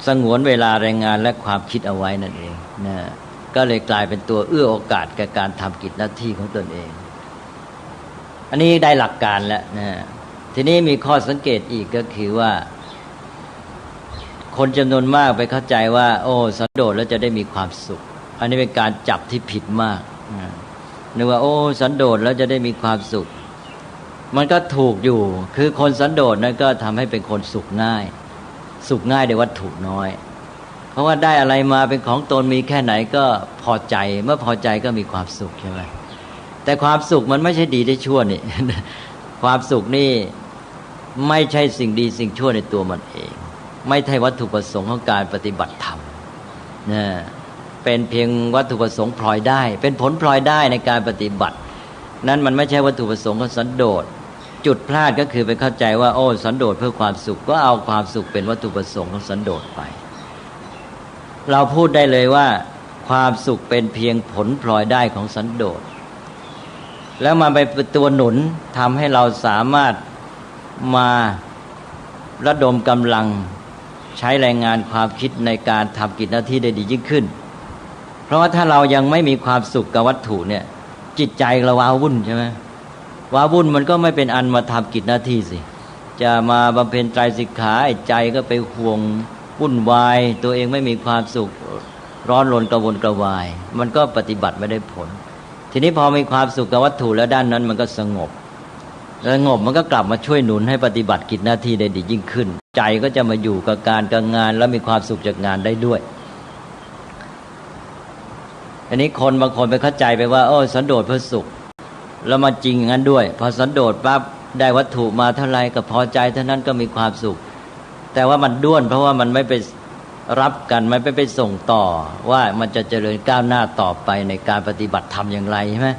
สงวนเวลาแรงงานและความคิดเอาไว้นั่นเองนะก็เลยกลายเป็นตัวเอื้อโอกาสแก่การทำกิจหน้าที่ของตนเองอันนี้ได้หลักการแล้วนะทีนี้มีข้อสังเกตอีกก็คือว่าคนจำนวนมากไปเข้าใจว่าโอ้สันโดษแล้วจะได้มีความสุขอันนี้เป็นการจับที่ผิดมากนึกว่าโอ้สันโดษแล้วจะได้มีความสุขมันก็ถูกอยู่คือคนสันโดษนั้นก็ทำให้เป็นคนสุขง่ายในวัตถุน้อยเพราะว่าได้อะไรมาเป็นของตนมีแค่ไหนก็พอใจเมื่อพอใจก็มีความสุขใช่ไหมแต่ความสุขมันไม่ใช่ดีได้ชั่วนี่ ความสุขนี่ไม่ใช่สิ่งดีสิ่งชั่วในตัวมันเองไม่ใช่วัตถุประสงค์ของการปฏิบัติธรรมนะเป็นเพียงวัตถุประสงค์พลอยได้เป็นผลพลอยได้ในการปฏิบัตินั้นมันไม่ใช่วัตถุประสงค์ของสันโดษจุดพลาดก็คือไปเข้าใจว่าโอ้สันโดษเพื่อความสุขก็เอาความสุขเป็นวัตถุประสงค์ของสันโดษไปเราพูดได้เลยว่าความสุขเป็นเพียงผลพลอยได้ของสันโดษแล้วมันเป็นตัวหนุนทำให้เราสามารถมาระดมกำลังใช้แรงงานความคิดในการทำกิจหน้าที่ได้ดียิ่งขึ้นเพราะว่าถ้าเรายังไม่มีความสุขกับวัตถุเนี่ยจิตใจเราว้าวุ่นใช่ไหมว้าวุ่นมันก็ไม่เป็นอันมาทำกิจหน้าที่สิจะมาบำเพ็ญไตรสิกขาใจก็ไปห่วงวุ่นวายตัวเองไม่มีความสุขร้อนรนกระวนกระวายมันก็ปฏิบัติไม่ได้ผลทีนี้พอมีความสุขกับวัตถุแล้วด้านนั้นมันก็สงบมันก็กลับมาช่วยหนุนให้ปฏิบัติกิจหน้าที่ได้ดียิ่งขึ้นใจก็จะมาอยู่กับการกับงานแล้วมีความสุขจากงานได้ด้วยอันนี้คนบางคนไปเข้าใจไปว่าโอ้สันโดษเพื่อสุขแล้วมาจริงอย่างนั้นด้วยพอสันโดษปั๊บได้วัตถุมาเท่าไรก็พอใจเท่านั้นก็มีความสุขแต่ว่ามันด้วนเพราะว่ามันไม่ไปรับกันไม่ไปส่งต่อว่ามันจะเจริญก้าวหน้าต่อไปในการปฏิบัติธรรมอย่างไรใช่ไหม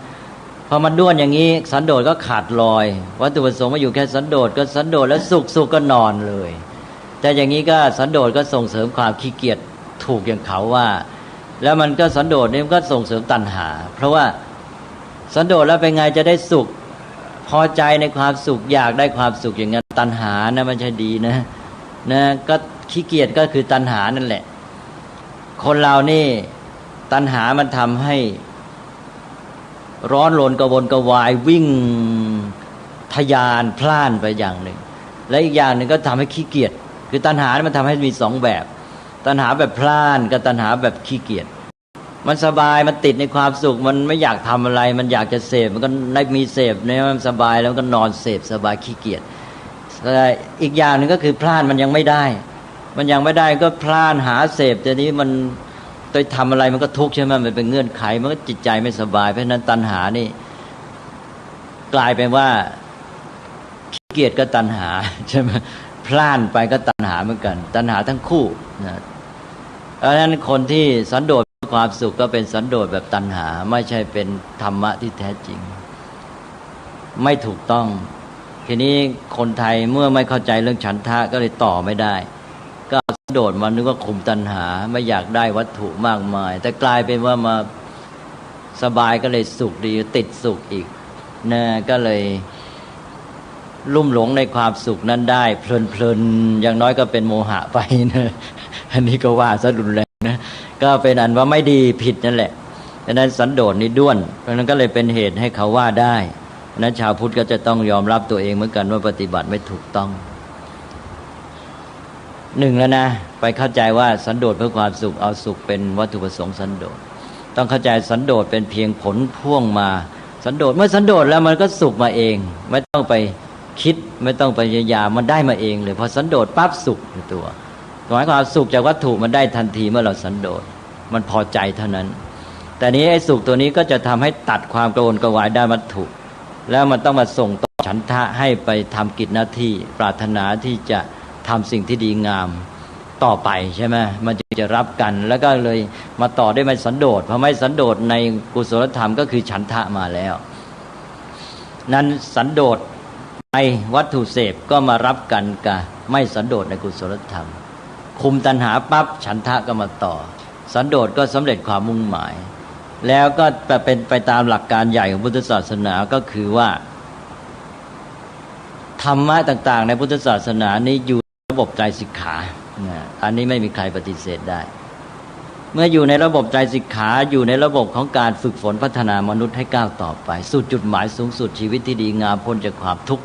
พอมันด้วนอย่างนี้สันโดษก็ขาดลอยวัตถุประสงค์มาอยู่แค่สันโดษก็สันโดษแล้วสุขก็นอนเลยแต่อย่างนี้ก็สันโดษก็ส่งเสริมความขี้เกียจถูกอย่างเขาว่าแล้วมันก็สันโดษนี่มันก็ส่งเสริมตัณหาเพราะว่าสันโดษแล้วเป็นไงจะได้สุขพอใจในความสุขอยากได้ความสุขอย่างนั้นตัณหานะมันใช่ดีนะก็ขี้เกียจก็คือตัณหานั่นแหละคนเรานี่ตัณหามันทำให้ร้อนรนกระวนกระวายวิ่งทะยานพล่านไปอย่างหนึ่งและอีกอย่างหนึ่งก็ทำให้ขี้เกียจคือตัณหามันทำให้มีสองแบบตัณหาแบบพล่านกับตัณหาแบบขี้เกียจมันสบายมันติดในความสุขมันไม่อยากทำอะไรมันอยากจะเสพมันก็ได้มีเสพเนี่ยมันสบายแล้วก็นอนเสพสบายขี้เกียจอีกอย่างหนึ่งก็คือพล่านมันยังไม่ได้ก็พล่านหาเสพแต่นี้มันไปทำอะไรมันก็ทุกข์ใช่ไหมมันเป็นเงื่อนไขมันก็จิตใจไม่สบายเพราะนั้นตัณหานี่กลายเป็นว่าขี้เกียจก็ตัณหาใช่ไหมพล่านไปก็ตัณหาเหมือนกันตัณหาทั้งคู่นะเพราะฉะนั้นคนที่สันโดษความสุขก็เป็นสันโดษแบบตัณหาไม่ใช่เป็นธรรมะที่แท้จริงไม่ถูกต้องทีนี้คนไทยเมื่อไม่เข้าใจเรื่องฉันทะก็เลยต่อไม่ได้ก็สันโดษมันนึกว่าข่มตัณหาไม่อยากได้วัตถุมากมายแต่กลายเป็นว่ามาสบายก็เลยสุขดีติดสุขอีกนะก็เลยลุ่มหลงในความสุขนั้นได้เพลินอย่างน้อยก็เป็นโมหะไปนะอันนี้ก็ว่าซะรุนแรงนะก็เป็นอันว่าไม่ดีผิดนั่นแหละดังนั้นสันโดษนี่ด้วนเพราะนั้นก็เลยเป็นเหตุให้เขาว่าได้ดังนั้นชาวพุทธก็จะต้องยอมรับตัวเองเหมือนกันว่าปฏิบัติไม่ถูกต้องหนึ่งแล้วนะไปเข้าใจว่าสันโดษเพื่อความสุขเอาสุขเป็นวัตถุประสงค์สันโดษต้องเข้าใจสันโดษเป็นเพียงผลพ่วงมาสันโดษเมื่อสันโดษแล้วมันก็สุขมาเองไม่ต้องไปคิดไม่ต้องไปพยายามมันได้มาเองเลยพอสันโดษปั๊บสุขในตัวหมายความสุขจากวัตถุมันได้ทันทีเมื่อเราสันโดษมันพอใจเท่านั้นแต่นี้ไอ้สุขตัวนี้ก็จะทำให้ตัดความกระวนกระวายด้านวัตถุแล้วมันต้องมาส่งต่อฉันทะให้ไปทำกิจหน้าที่ปรารถนาที่จะทำสิ่งที่ดีงามต่อไปใช่ไหมมันจะรับกันแล้วก็เลยมาต่อได้ไม่สันโดษเพราะไม่สันโดษในกุศลธรรมก็คือฉันทะมาแล้วนั้นสันโดษในวัตถุเสพก็มารับกันกับไม่สันโดษในกุศลธรรมคุมตัณหาปั๊บฉันทะก็มาต่อสันโดษก็สำเร็จความมุ่งหมายแล้วก็เป็นไปตามหลักการใหญ่ของพุทธศาสนาก็คือว่าธรรมะต่างๆในพุทธศาสนานี้อยู่ในระบบไตรสิกขา อันนี้ไม่มีใครปฏิเสธได้เมื่ออยู่ในระบบไตรสิกขาอยู่ในระบบของการฝึกฝนพัฒนามนุษย์ให้ก้าวต่อไปสู่จุดหมายสูงสุดชีวิตที่ดีงามพ้นจากความทุกข์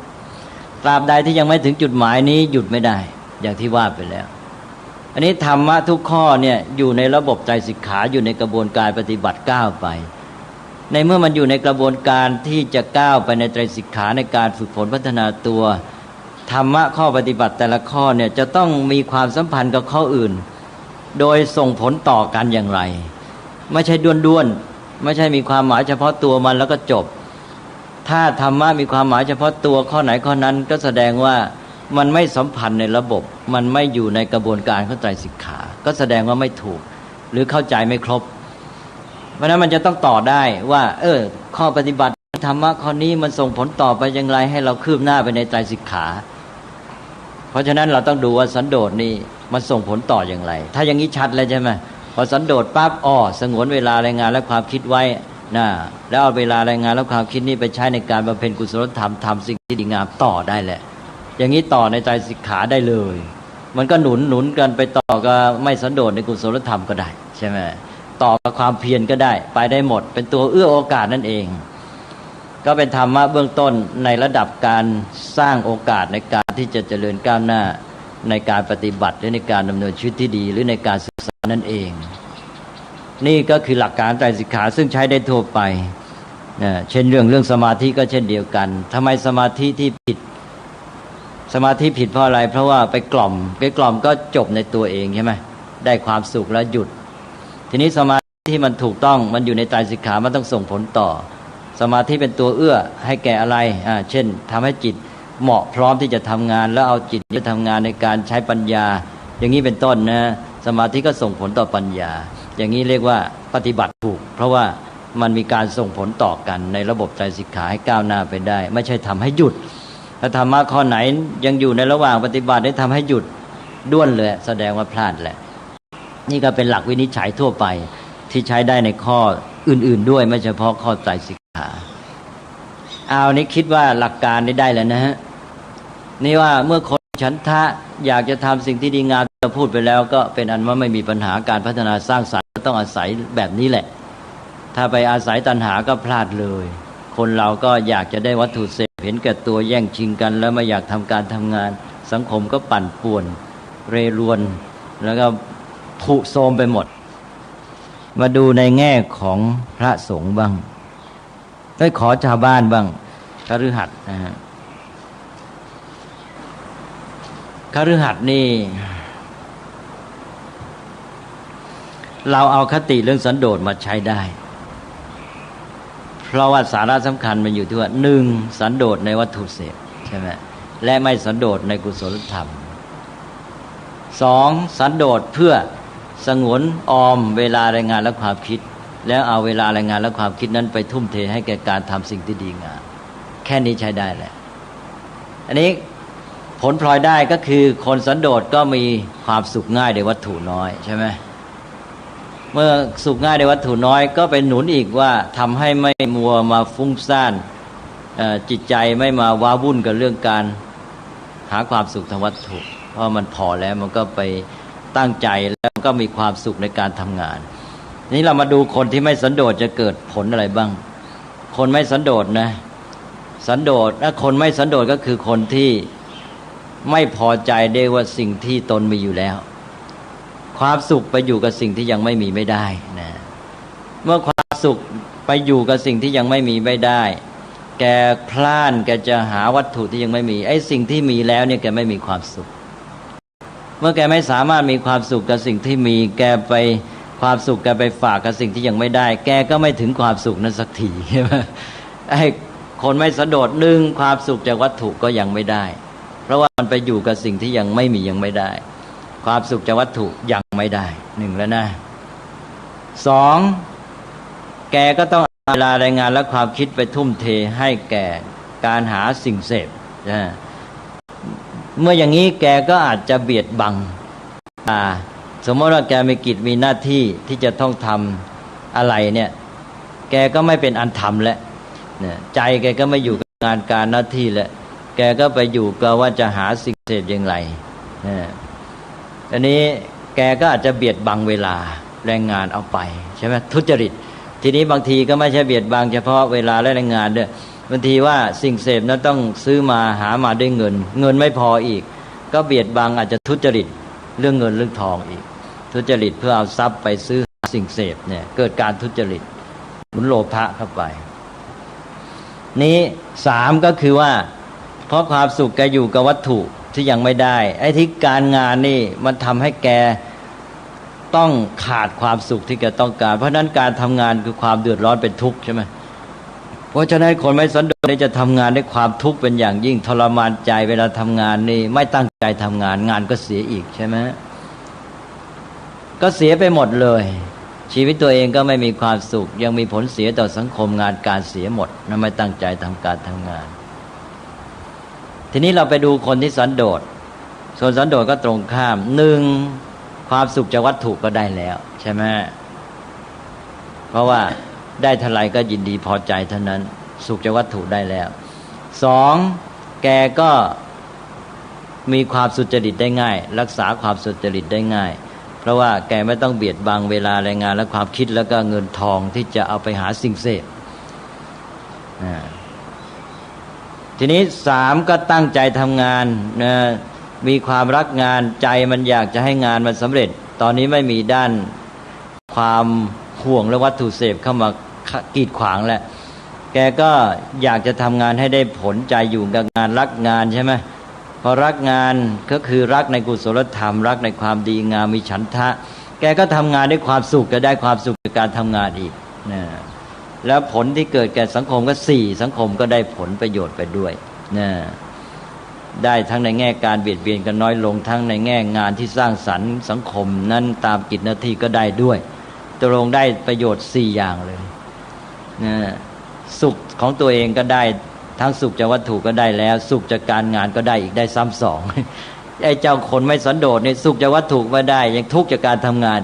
ตราบใดที่ยังไม่ถึงจุดหมายนี้หยุดไม่ได้อย่างที่ว่าไปแล้วอันนี้ธรรมะทุกข้อเนี่ยอยู่ในระบบไตรสิกขาอยู่ในกระบวนการปฏิบัติก้าวไปในเมื่อมันอยู่ในกระบวนการที่จะก้าวไปในไตรสิกขาในการฝึกฝนพัฒนาตัวธรรมะข้อปฏิบัติแต่ละข้อเนี่ยจะต้องมีความสัมพันธ์กับข้ออื่นโดยส่งผลต่อกันอย่างไรไม่ใช่ด้วนๆไม่ใช่มีความหมายเฉพาะตัวมันแล้วก็จบถ้าธรรมะมีความหมายเฉพาะตัวข้อไหนข้อนั้นก็แสดงว่ามันไม่สัมพันธ์ในระบบมันไม่อยู่ในกระบวนการของไตรสิกขาก็แสดงว่าไม่ถูกหรือเข้าใจไม่ครบเพราะนั้นมันจะต้องต่อได้ว่าข้อปฏิบัติธรรมะข้อนี้มันส่งผลต่อไปอย่างไรให้เราคืบหน้าไปในไตรสิกขาเพราะฉะนั้นเราต้องดูว่าสันโดษนี่มันส่งผลต่ออย่างไรถ้าอย่างนี้ชัดเลยใช่ไหมพอสันโดษปั๊บสงวนเวลารายงานและความคิดไว้แล้วเอาเวลารายงานและความคิดนี้ไปใช้ในการบำเพ็ญกุศลธรรมทำสิ่งที่ดีงามต่อได้แหละอย่างนี้ต่อในไตรสิกขาได้เลยมันก็หนุนกันไปต่อก็ไม่สันโดษในกุศลธรรมก็ได้ใช่ไหมต่อกับความเพียรก็ได้ไปได้หมดเป็นตัวเอื้อโอกาสนั่นเองก็เป็นธรรมะเบื้องต้นในระดับการสร้างโอกาสในการที่จะเจริญก้าวหน้าในการปฏิบัติหรือในการดำเนินชีวิตที่ดีหรือในการศึกษานั่นเองนี่ก็คือหลักการไตรสิกขาซึ่งใช้ได้ทั่วไปเช่นเรื่องสมาธิก็เช่นเดียวกันทำไมสมาธิที่ผิดสมาธิผิดเพราะอะไรเพราะว่าไปกล่อมก็จบในตัวเองใช่ไหมได้ความสุขแล้วหยุดทีนี้สมาธิที่มันถูกต้องมันอยู่ในไตรสิกขามันต้องส่งผลต่อสมาธิเป็นตัวเอื้อให้แก่อะไรเช่นทำให้จิตเหมาะพร้อมที่จะทำงานแล้วเอาจิตไปทำงานในการใช้ปัญญาอย่างนี้เป็นต้นนะสมาธิก็ส่งผลต่อปัญญาอย่างนี้เรียกว่าปฏิบัติถูกเพราะว่ามันมีการส่งผลต่อกันในระบบไตรสิกขาให้ก้าวหน้าไปได้ไม่ใช่ทำให้หยุดถ้าธรรมะข้อไหนยังอยู่ในระหว่างปฏิบัติได้ทำให้หยุดด้วนเลยแสดงว่าพลาดแหละนี่ก็เป็นหลักวินิจฉัยทั่วไปที่ใช้ได้ในข้ออื่นๆด้วยไม่เฉพาะข้อไตรสิกขาเอานี้คิดว่าหลักการนี้ได้แล้วนะฮะนี่ว่าเมื่อคนฉันทะอยากจะทำสิ่งที่ดีงามเราพูดไปแล้วก็เป็นอันว่าไม่มีปัญหาการพัฒนาสร้างสรรค์ต้องอาศัยแบบนี้แหละถ้าไปอาศัยตัณหาก็พลาดเลยคนเราก็อยากจะได้วัตถุเสพเห็นแก่ตัวแย่งชิงกันแล้วไม่อยากทำการทำงานสังคมก็ปั่นป่วนเรรวนแล้วก็ผุโทรมไปหมดมาดูในแง่ของพระสงฆ์บ้างขอชาวบ้านบ้างคฤหัสถ์นะฮะคฤหัสถ์นี่เราเอาคติเรื่องสันโดษมาใช้ได้เพราะว่าสาระสำคัญมันอยู่ที่ว่า1สันโดษในวัตถุเสพใช่ไหมและไม่สันโดษในกุศลธรรม2สันโดษเพื่อสงวนออมเวลารายงานและความคิดแล้วเอาเวลารายงานและความคิดนั้นไปทุ่มเทให้แก่การทำสิ่งที่ดีงามแค่นี้ใช้ได้แหละอันนี้ผลพลอยได้ก็คือคนสันโดษก็มีความสุขง่ายในวัตถุน้อยใช่ไหมเมื่อสุขง่ายในวัตถุน้อยก็เป็นหนุนอีกว่าทำให้ไม่มัวมาฟุ้งซ่านจิตใจไม่มาว้าวุ่นกับเรื่องการหาความสุขทางวัตถุเพราะมันพอแล้วมันก็ไปตั้งใจแล้วก็มีความสุขในการทำงานนี้เรามาดูคนที่ไม่สันโดษจะเกิดผลอะไรบ้างคนไม่สันโดษนะสันโดษและคนไม่สันโดษก็คือคนที่ไม่พอใจได้ว่าสิ่งที่ตนมีอยู่แล้วความสุขไปอยู่กับสิ่งที่ยังไม่มีไม่ได้นะเมื่อความสุขไปอยู่กับสิ่งที่ยังไม่มีไม่ได้แกพล่านแกจะหาวัตถุที่ยังไม่มีไอ้สิ่งที่มีแล้วเนี่ยแกไม่มีความสุขเมื่อแกไม่สามารถมีความสุขกับสิ่งที่มีแกไปความสุขแกไปฝากกับสิ่งที่ยังไม่ได้แกก็ไม่ถึงความสุขนั้นสักทีใช่ไหมไอ้คนไม่สันโดษความสุขจากวัตถุก็ยังไม่ได้เพราะว่ามันไปอยู่กับสิ่งที่ยังไม่มียังไม่ได้ความสุขจากวัตถุยังไม่ได้แล้วนะ2แกก็ต้องเวลารายงานและความคิดไปทุ่มเทให้แก่การหาสิ่งเสพเมื่ออย่างนี้แกก็อาจจะเบียดบังสมมติว่าแกมีกิจมีหน้าที่ที่จะต้องทำอะไรเนี่ยแกก็ไม่เป็นอันทำแล้วใจแกก็ไม่อยู่กับงานการหน้าที่แล้วแกก็ไปอยู่กับว่าจะหาสิ่งเสพอย่างไร อันนี้แกก็อาจจะเบียดบังเวลาแรงงานเอาไปใช่ไหมทุจริตทีนี้บางทีก็ไม่ใช่เบียดบังเฉพาะเวลาและแรงงานด้วยบางทีว่าสิ่งเสพนั้นต้องซื้อมาหามาด้วยเงินเงินไม่พออีกก็เบียดบังอาจจะทุจริตเรื่องเงินเรื่องทองอีกทุจริตเพื่อเอาทรัพย์ไปซื้อสิ่งเสพเนี่ยเกิดการทุจริตหมุนโลภะเข้าไปนี้สามก็คือว่าเพราะความสุขแกอยู่กับวัตถุที่ยังไม่ได้ไอ้ที่การงานนี่มันทำให้แกต้องขาดความสุขที่แกต้องการเพราะนั้นการทำงานคือความเดือดร้อนเป็นทุกข์ใช่ไหมเพราะฉะนั้นคนไม่สันโดษจะทำงานด้วยความทุกข์เป็นอย่างยิ่งทรมานใจเวลาทำงานนี่ไม่ตั้งใจทำงานงานก็เสียอีกใช่ไหมก็เสียไปหมดเลยชีวิตตัวเองก็ไม่มีความสุขยังมีผลเสียต่อสังคมงานการเสียหมดนั่นไม่ตั้งใจทำการทำงานทีนี้เราไปดูคนที่สันโดษส่วนสันโดษก็ตรงข้ามหนึ่งความสุขจากวัตถุก็ได้แล้วใช่ไหมเพราะว่าได้เท่าไรก็ยินดีพอใจเท่านั้นสุขจากวัตถุได้แล้วสองแกก็มีความสุจริตได้ง่ายรักษาความสุจริตได้ง่ายเพราะว่าแกไม่ต้องเบียดบังเวลาแรงงานและความคิดแล้วก็เงินทองที่จะเอาไปหาสิ่งเสพทีนี้สามก็ตั้งใจทำงานนะมีความรักงานใจมันอยากจะให้งานมันสำเร็จตอนนี้ไม่มีด้านความห่วงและวัตถุเสพเข้ามากีดขวางแล้วแกก็อยากจะทำงานให้ได้ผลใจอยู่กับงานรักงานใช่ไหมพอรักงานก็คือรักในกุศลธรรมรักในความดีงามมีฉันทะแกก็ทำงานด้วยความสุขจะได้ความสุขจากการทำงานอีกนะแล้วผลที่เกิดแก่สังคมก็สี่สังคมก็ได้ผลประโยชน์ไปด้วยนะได้ทั้งในแง่การเบียดเบียนกันน้อยลงทั้งในแง่งานที่สร้างสรรค์สังคมนั้นตามกิจหน้าที่ก็ได้ด้วยตกลงได้ประโยชน์4อย่างเลยนะสุขของตัวเองก็ได้ทั้งสุขจากวัตถุก็ได้แล้วสุขจากการงานก็ได้อีกได้ซ้ำสองไอ้เจ้าคนไม่สันโดษเนี่ยสุขจากวัตถุไม่ได้ยังทุกข์จากการทำงาน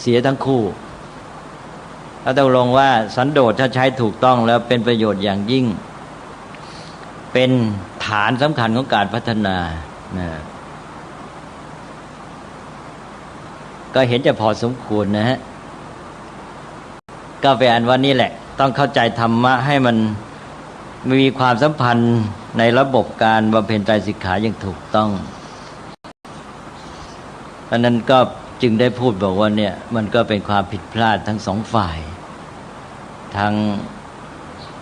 เสียทั้งคู่ถ้าตกลงว่าสันโดษถ้าใช้ถูกต้องแล้วเป็นประโยชน์อย่างยิ่งเป็นฐานสำคัญของการพัฒนานะก็เห็นจะพอสมควรนะฮะก็เป็นอันว่านี่แหละต้องเข้าใจธรรมะให้มันมีความสัมพันธ์ในระบบการบำเพ็ญไตรสิกขาอย่างถูกต้องเพราะนั้นก็จึงได้พูดบอกว่าเนี่ยมันก็เป็นความผิดพลาดทั้งสองฝ่ายทั้ง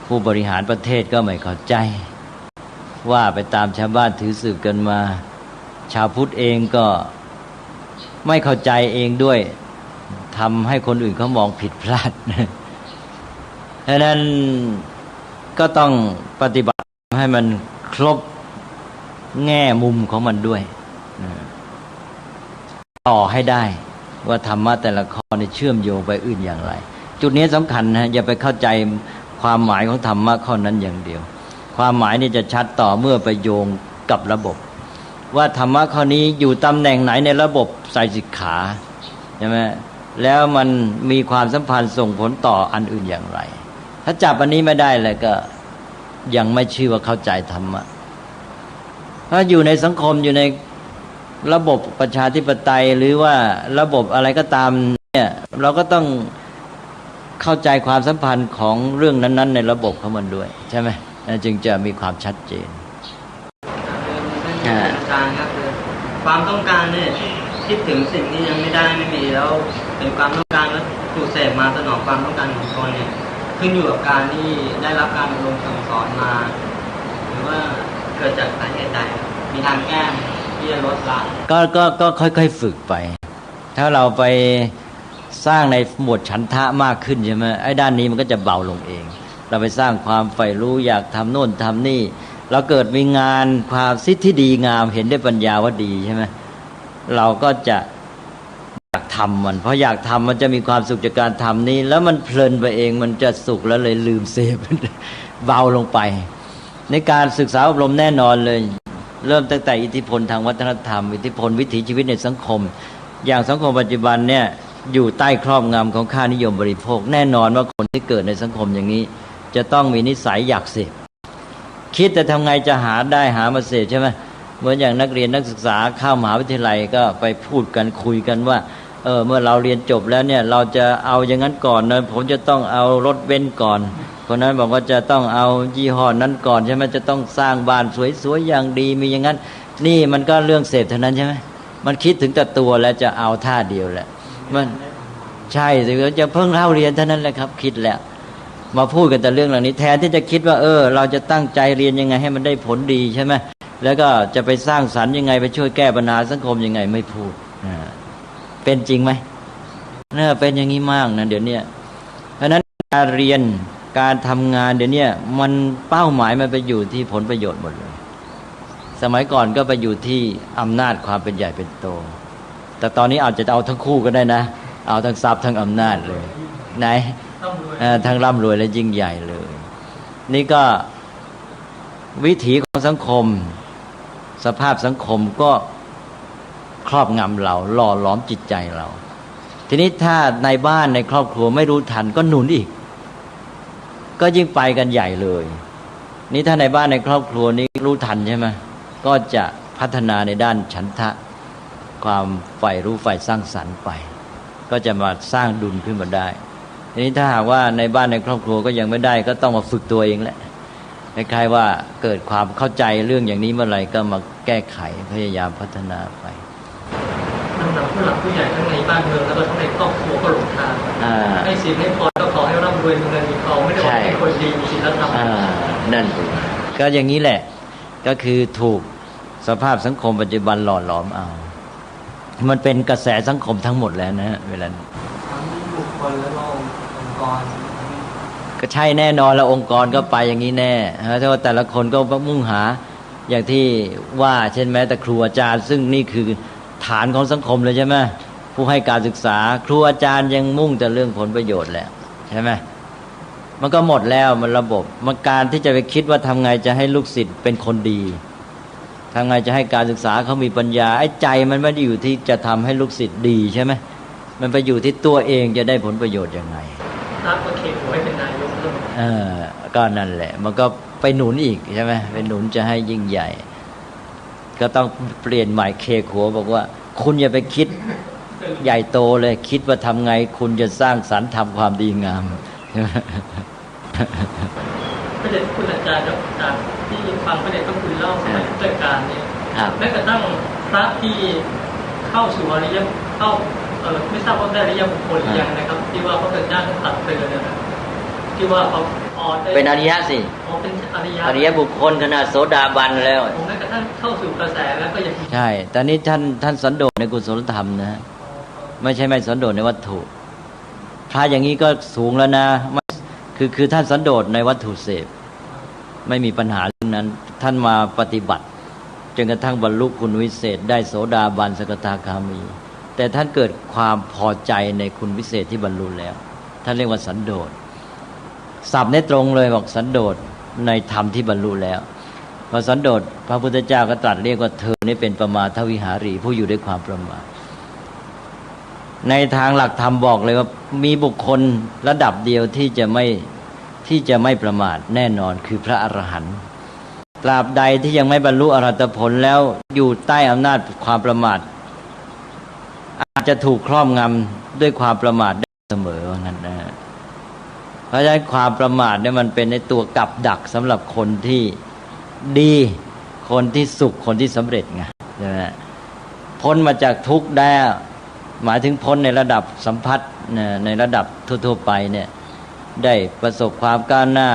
ผู้บริหารประเทศก็ไม่เข้าใจว่าไปตามชาวบ้านถือสืบกันมาชาวพุทธเองก็ไม่เข้าใจเองด้วยทำให้คนอื่นเขามองผิดพลาดฉะนั้นก็ต้องปฏิบัติให้มันครบแง่มุมของมันด้วยต่อให้ได้ว่าธรรมะแต่ละข้อนี่เชื่อมโยงไปอื่นอย่างไรจุดนี้สำคัญนะอย่าไปเข้าใจความหมายของธรรมะข้อนั้นอย่างเดียวความหมายนี่จะชัดต่อเมื่อไปโยงกับระบบว่าธรรมะข้อนี้อยู่ตำแหน่งไหนในระบบไตรสิกขาใช่ไหมแล้วมันมีความสัมพันธ์ส่งผลต่ออันอื่นอย่างไรถ้าจับอันนี้ไม่ได้เลยก็ยังไม่ชื่อว่าเข้าใจธรรมะถ้าอยู่ในสังคมอยู่ในระบบประชาธิปไตยหรือว่าระบบอะไรก็ตามเนี่ยเราก็ต้องเข้าใจความสัมพันธ์ของเรื่องนั้นๆในระบบของมันด้วยใช่ไหมจึงจะมีความชัดเจนอาจารย์ครับคือความต้องการเนี่ยคิดถึงสิ่งที่ยังไม่ได้ไม่มีแล้วเป็นความต้องการแล้วถูกเสพมาสนองความต้องการของตนเนี่ยขึ้นอยู่กับการที่ได้รับการอบรมสั่งสอนมาหรือว่าเกิดจากสาเหตุใดมีทางแก้ที่จะลดละก็ค่อยๆฝึกไปถ้าเราไปสร้างในหมวดฉันทะมากขึ้นใช่ไหมไอ้ด้านนี้มันก็จะเบาลงเองเราไปสร้างความใฝ่รู้อยากทำโน่นทำนี่เราเกิดมีงานความสิทธิที่ดีงามเห็นได้ปัญญาว่าดีใช่ไหมเราก็จะอยากทำมันเพราะอยากทำมันจะมีความสุขจากการทำนี้แล้วมันเพลินไปเองมันจะสุขแล้วเลยลืมเสพเบาลงไปในการศึกษาอบรมแน่นอนเลยเริ่มตั้งแต่อิทธิพลทางวัฒนธรรมอิทธิพลวิถีชีวิตในสังคมอย่างสังคมปัจจุบันเนี่ยอยู่ใต้ครอบงำของค่านิยมบริโภคแน่นอนว่าคนที่เกิดในสังคมอย่างนี้จะต้องมีนิสัยอยากเสพคิดแต่ทำไงจะหาได้หามาเสพใช่ไหม เหมือนอย่างนักเรียนนักศึกษาเข้ามหาวิทยาลัยก็ไปพูดกันคุยกันว่าเมื่อเราเรียนจบแล้วเนี่ยเราจะเอาอย่างนั้นก่อนนะผมจะต้องเอารถเบนซ์ก่อนคนนั้นบอกว่าจะต้องเอายี่ห้อนั้นก่อนใช่ไหมจะต้องสร้างบ้านสวยๆอย่างดีมีอย่างนั้นนี่มันก็เรื่องเสพเท่านั้นใช่ไหมมันคิดถึงแต่ตัวแล้วจะเอาท่าเดียวแหละมันใช่สิจะเพิ่งเล่าเรียนเท่านั้นแหละครับคิดแล้วมาพูดกันแต่เรื่องเหล่านี้แทนที่จะคิดว่าเราจะตั้งใจเรียนยังไงให้มันได้ผลดีใช่ไหมแล้วก็จะไปสร้างสรรค์ยังไงไปช่วยแก้ปัญหาสังคมยังไงไม่พูดเป็นจริงไหมเนี่ยเป็นอย่างนี้มากนะเดี๋ยวนี้เพราะฉะนั้นการเรียนการทำงานเดี๋ยวนี้มันเป้าหมายมันไปอยู่ที่ผลประโยชน์หมดเลยสมัยก่อนก็ไปอยู่ที่อำนาจความเป็นใหญ่เป็นโตแต่ตอนนี้อาจจะเอาทั้งคู่ก็ได้นะเอาทั้งทรัพย์ทั้งอำนาจเลยไหนทั้งร่ำรวยและยิ่งใหญ่เลยนี่ก็วิถีของสังคมสภาพสังคมก็ครอบงำเราหล่อหลอมจิตใจเราทีนี้ถ้าในบ้านในครอบครัวไม่รู้ทันก็หนุนอีกก็ยิ่งไปกันใหญ่เลยนี่ถ้าในบ้านในครอบครัวนี้รู้ทันใช่ไหมก็จะพัฒนาในด้านฉันทะความใฝ่รู้ใฝ่สร้างสรรค์ไปก็จะมาสร้างดุลขึ้นมาได้ทีนี้ถ้าหากว่าในบ้านในครอบครัวก็ยังไม่ได้ก็ต้องมาฝึกตัวเองแหละคล้ายๆว่าเกิดความเข้าใจเรื่องอย่างนี้เมื่อไหร่ก็มาแก้ไขพยายามพัฒนาไปทั้งผู้หลักผู้ใหญ่ทั้งในบ้านเมืองแล้วก็ทั้งในครอบครัวก็หลงทางให้ศีลให้พรก็ขอให้ร่ำรวยเงินมีทองไม่ได้บอกให้คนดีมีศีลธรรมนั่นก็อย่างนี้แหละก็คือถูกสภาพสังคมปัจจุบันหล่อหลอมเอามันเป็นกระแสสังคมทั้งหมดแล้วนะเวลาทั้งบุคคลและองค์กรก็ใช่แน่นอนแล้วองค์กรก็ไปอย่างนี้แน่เพราะว่าแต่ละคนก็มุ่งหาอย่างที่ว่าเช่นแม้แต่ครูอาจารย์ซึ่งนี่คือฐานของสังคมเลยใช่ไหมผู้ให้การศึกษาครูอาจารย์ยังมุ่งแต่เรื่องผลประโยชน์แหละใช่ไหมมันก็หมดแล้วมันระบบมันการที่จะไปคิดว่าทำไงจะให้ลูกศิษย์เป็นคนดีทำไงจะให้การศึกษาเขามีปัญญาไอ้ใจมันไม่ได้อยู่ที่จะทำให้ลูกศิษย์ดีใช่ไหมมันไปอยู่ที่ตัวเองจะได้ผลประโยชน์ยังไงถ้าโอเคผมให้เป็นนายกก็นั่นแหละมันก็ไปหนุนอีกใช่ไหมไปหนุนจะให้ยิ่งใหญ่ก็ต้องเปลี่ยนใหม่เคหัวบอกว่าคุณอย่าไปคิดใหญ่โตเลยคิดว่าทำไงคุณจะสร้างสรรค์ทำความดีงามพระเดชคุณอาจารย์จากที่ฟังพระเดชพระคุณเล่าสมัยพุทธกาลเนี่ยแม้กระทั่งพระที่เข้าสู่อริยเข้าไม่ทราบว่าได้อริยบุคคลหรือยังนะครับที่ว่าพระพุทธเจ้าท่านตัดเตือนนะที่ว่าเขาเป็นอริยะสิเป็นอริยบุคคลขนาดโสดาบันแล้วผมแม้กระทั่งเข้าสู่กระแสแล้วก็ยังใช่แต่นี้ท่านสันโดษในกุศลธรรมนะไม่ใช่ไม่สันโดษในวัตถุพระอย่างนี้ก็สูงแล้วนะคือท่านสันโดษในวัตถุเสพไม่มีปัญหาเรื่องนั้นท่านมาปฏิบัติจนกระทั่งบรรลุคุณวิเศษได้โสดาบันสกทาคามีแต่ท่านเกิดความพอใจในคุณวิเศษที่บรรลุแล้วท่านเรียกว่าสันโดษศัพท์ในตรงเลยบอกสันโดษในธรรมที่บรรลุแล้วพอสันโดษพระพุทธเจ้าก็ตรัสเรียกว่าเธอนี่เป็นประมาทวิหารีผู้อยู่ด้วยความประมาทในทางหลักธรรมบอกเลยว่ามีบุคคลระดับเดียวที่จะไม่ประมาทแน่นอนคือพระอรหันต์ตราบใดที่ยังไม่บรรลุอรหัตผลแล้วอยู่ใต้อำนาจความประมาทอาจจะถูกครอบงำด้วยความประมาทได้เสมอว่างั้นนะเพราะฉะนั้นความประมาทเนี่ยมันเป็นในตัวกับดักสำหรับคนที่ดีคนที่สุขคนที่สำเร็จไงใช่ไหมพ้นมาจากทุกข์ได้หมายถึงพ้นในระดับสัมผัสในระดับทั่วๆไปเนี่ยได้ประสบความก้าวหน้า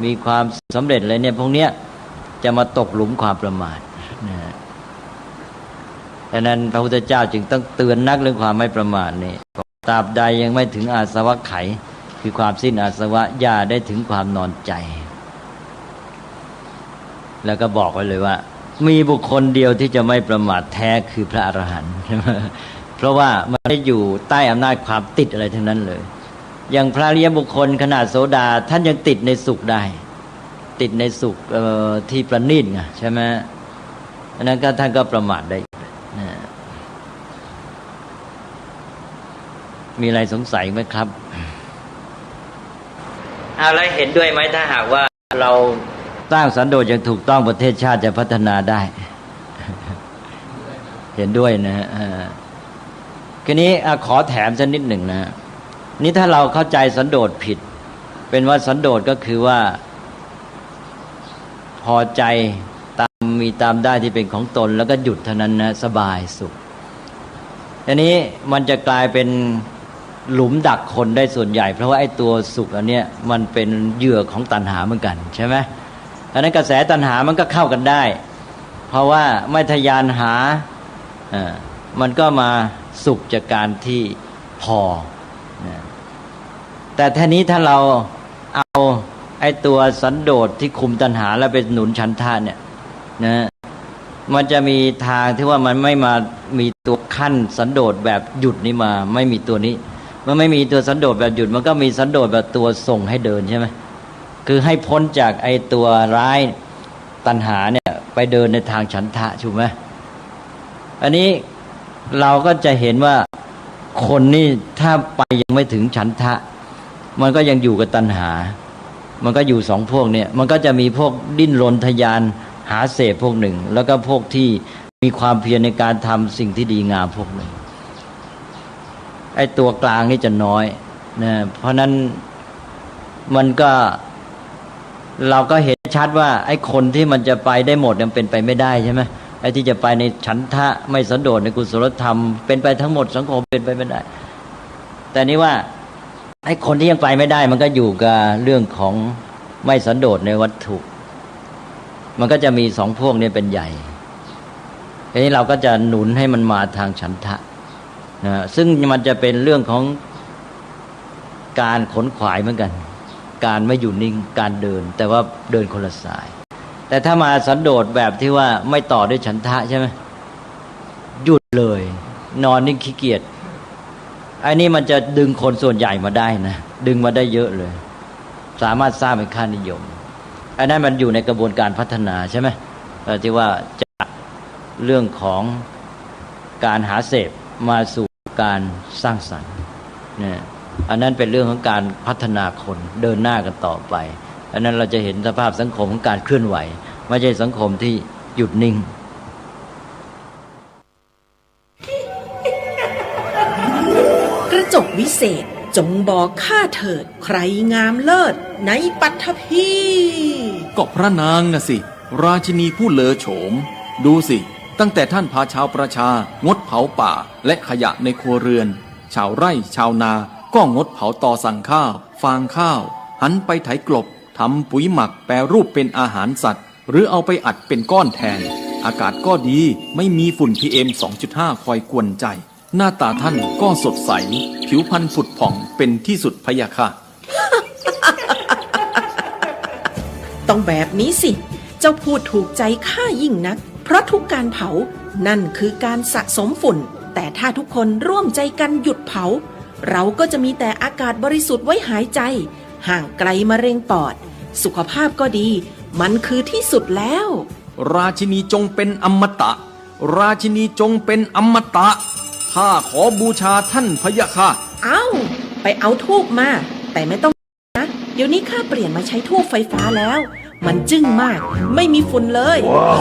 มีความสำเร็จเลยเนี่ยพวกเนี้ยจะมาตกหลุมความประมาทดังนั้นพระพุทธเจ้าจึงต้องเตือนนักเรื่องความไม่ประมาทนี่ตราบใดยังไม่ถึงอาสวะไขคือความสิ้นอาสวะอย่าได้ถึงความนอนใจแล้วก็บอกไว้เลยว่ามีบุคคลเดียวที่จะไม่ประมาทแท้คือพระอรหันต์เพราะว่ามันไม่อยู่ใต้อำนาจความติดอะไรทั้งนั้นเลยอย่างพระอริยบุคคลขนาดโสดาท่านยังติดในสุขได้ติดในสุขที่ประณีตไงใช่ไหมอันนั้นก็ท่านก็ประมาทได้มีอะไรสงสัยไหมครับอะไรเห็นด้วยไหมถ้าหากว่าเราสร้างสันโดษอย่างถูกต้องประเทศชาติจะพัฒนาได้ เห็นด้วยนะฮะทีนี้ขอแถมสักนิดหนึ่งนะนี่ถ้าเราเข้าใจสันโดษผิดเป็นว่าสันโดษก็คือว่าพอใจตามมีตามได้ที่เป็นของตนแล้วก็หยุดเท่านั้นนะสบายสุขทีนี้มันจะกลายเป็นหลุมดักคนได้ส่วนใหญ่เพราะว่าไอ้ตัวสุขอันเนี้ยมันเป็นเหยื่อของตัณหาเหมือนกันใช่ไหมดังนั้นกระแสตัณหามันก็เข้ากันได้เพราะว่าไม่ทะยานหามันก็มาสุขจากการที่พอแต่ทีนี้ถ้าเราเอาไอ้ตัวสันโดษที่คุมตัณหาแล้วไปหนุนฉันทะเนี่ยนะมันจะมีทางที่ว่ามันไม่มามีตัวขั้นสันโดษแบบหยุดนี่มาไม่มีตัวนี้มันไม่มีตัวสันโดษแบบหยุดมันก็มีสันโดษแบบตัวส่งให้เดินใช่ไหมคือให้พ้นจากไอ้ตัวร้ายตัณหาเนี่ยไปเดินในทางฉันทะถูกไหมอันนี้เราก็จะเห็นว่าคนนี่ถ้าไปยังไม่ถึงฉันทะมันก็ยังอยู่กับตัณหามันก็อยู่สองพวกเนี่ยมันก็จะมีพวกดิ้นรนทยานหาเสพพวกหนึ่งแล้วก็พวกที่มีความเพียรในการทำสิ่งที่ดีงามพวกหนึ่งไอ้ตัวกลางนี่จะน้อยนะเพราะนั้นมันก็เราก็เห็นชัดว่าไอ้คนที่มันจะไปได้หมดมันเป็นไปไม่ได้ใช่ไหมไอ้ที่จะไปในฉันทะไม่สันโดษในกุศลธรรมเป็นไปทั้งหมดสังคมเป็นไปไม่ได้แต่นี่ว่าไอ้คนที่ยังไปไม่ได้มันก็อยู่กับเรื่องของไม่สันโดษในวัตถุมันก็จะมีสองพวกนี้เป็นใหญ่ทีนี้เราก็จะหนุนให้มันมาทางฉันทะนะซึ่งมันจะเป็นเรื่องของการขนขวายเหมือนกันการไม่อยู่นิ่งการเดินแต่ว่าเดินคนละสายแต่ถ้ามาสันโดษแบบที่ว่าไม่ต่อด้วยฉันทะใช่ไหมหยุดเลยนอนนิ่งขี้เกียจไอ้นี่มันจะดึงคนส่วนใหญ่มาได้นะดึงมาได้เยอะเลยสามารถสร้างเป็นค่านิยมอันนั้นมันอยู่ในกระบวนการพัฒนาใช่ไหมที่ว่าจากเรื่องของการหาเสพมาสู่การสร้างสรรค์เนี่ยอันนั้นเป็นเรื่องของการพัฒนาคนเดินหน้ากันต่อไปอันนั้นเราจะเห็นสภาพสังคมของการเคลื่อนไหวไม่ใช่สังคมที่หยุดนิ่งกระจกวิเศษจงบอกข้าเถิดใครงามเลิศในปัทภีก็พระนางน่ะสิราชินีผู้เลอโฉมดูสิตั้งแต่ท่านพาชาวประชางดเผาป่าและขยะในครัวเรือนชาวไร่ชาวนาก็งดเผาตอสั่งข้าวฟางข้าวหันไปไถกลบทำปุ๋ยหมักแปรรูปเป็นอาหารสัตว์หรือเอาไปอัดเป็นก้อนแทนอากาศก็ดีไม่มีฝุ่น PM 2.5 คอยกวนใจหน้าตาท่านก็สดใสผิวพรรณผุดผ่องเป็นที่สุดพะยะค่ะ ต้องแบบนี้สิเจ้าพูดถูกใจข้ายิ่งนักเพราะทุกการเผานั่นคือการสะสมฝุ่นแต่ถ้าทุกคนร่วมใจกันหยุดเผาเราก็จะมีแต่อากาศบริสุทธิ์ไว้หายใจห่างไกลมะเร็งปอดสุขภาพก็ดีมันคือที่สุดแล้วราชินีจงเป็นอมตะราชินีจงเป็นอมตะข้าขอบูชาท่านพะยะค่ะไปเอาธูปมาแต่ไม่ต้องนะเดี๋ยวนี้ข้าเปลี่ยนมาใช้ธูปไฟฟ้าแล้วมันจึ้งมากไม่มีฝุ่นเลย wow.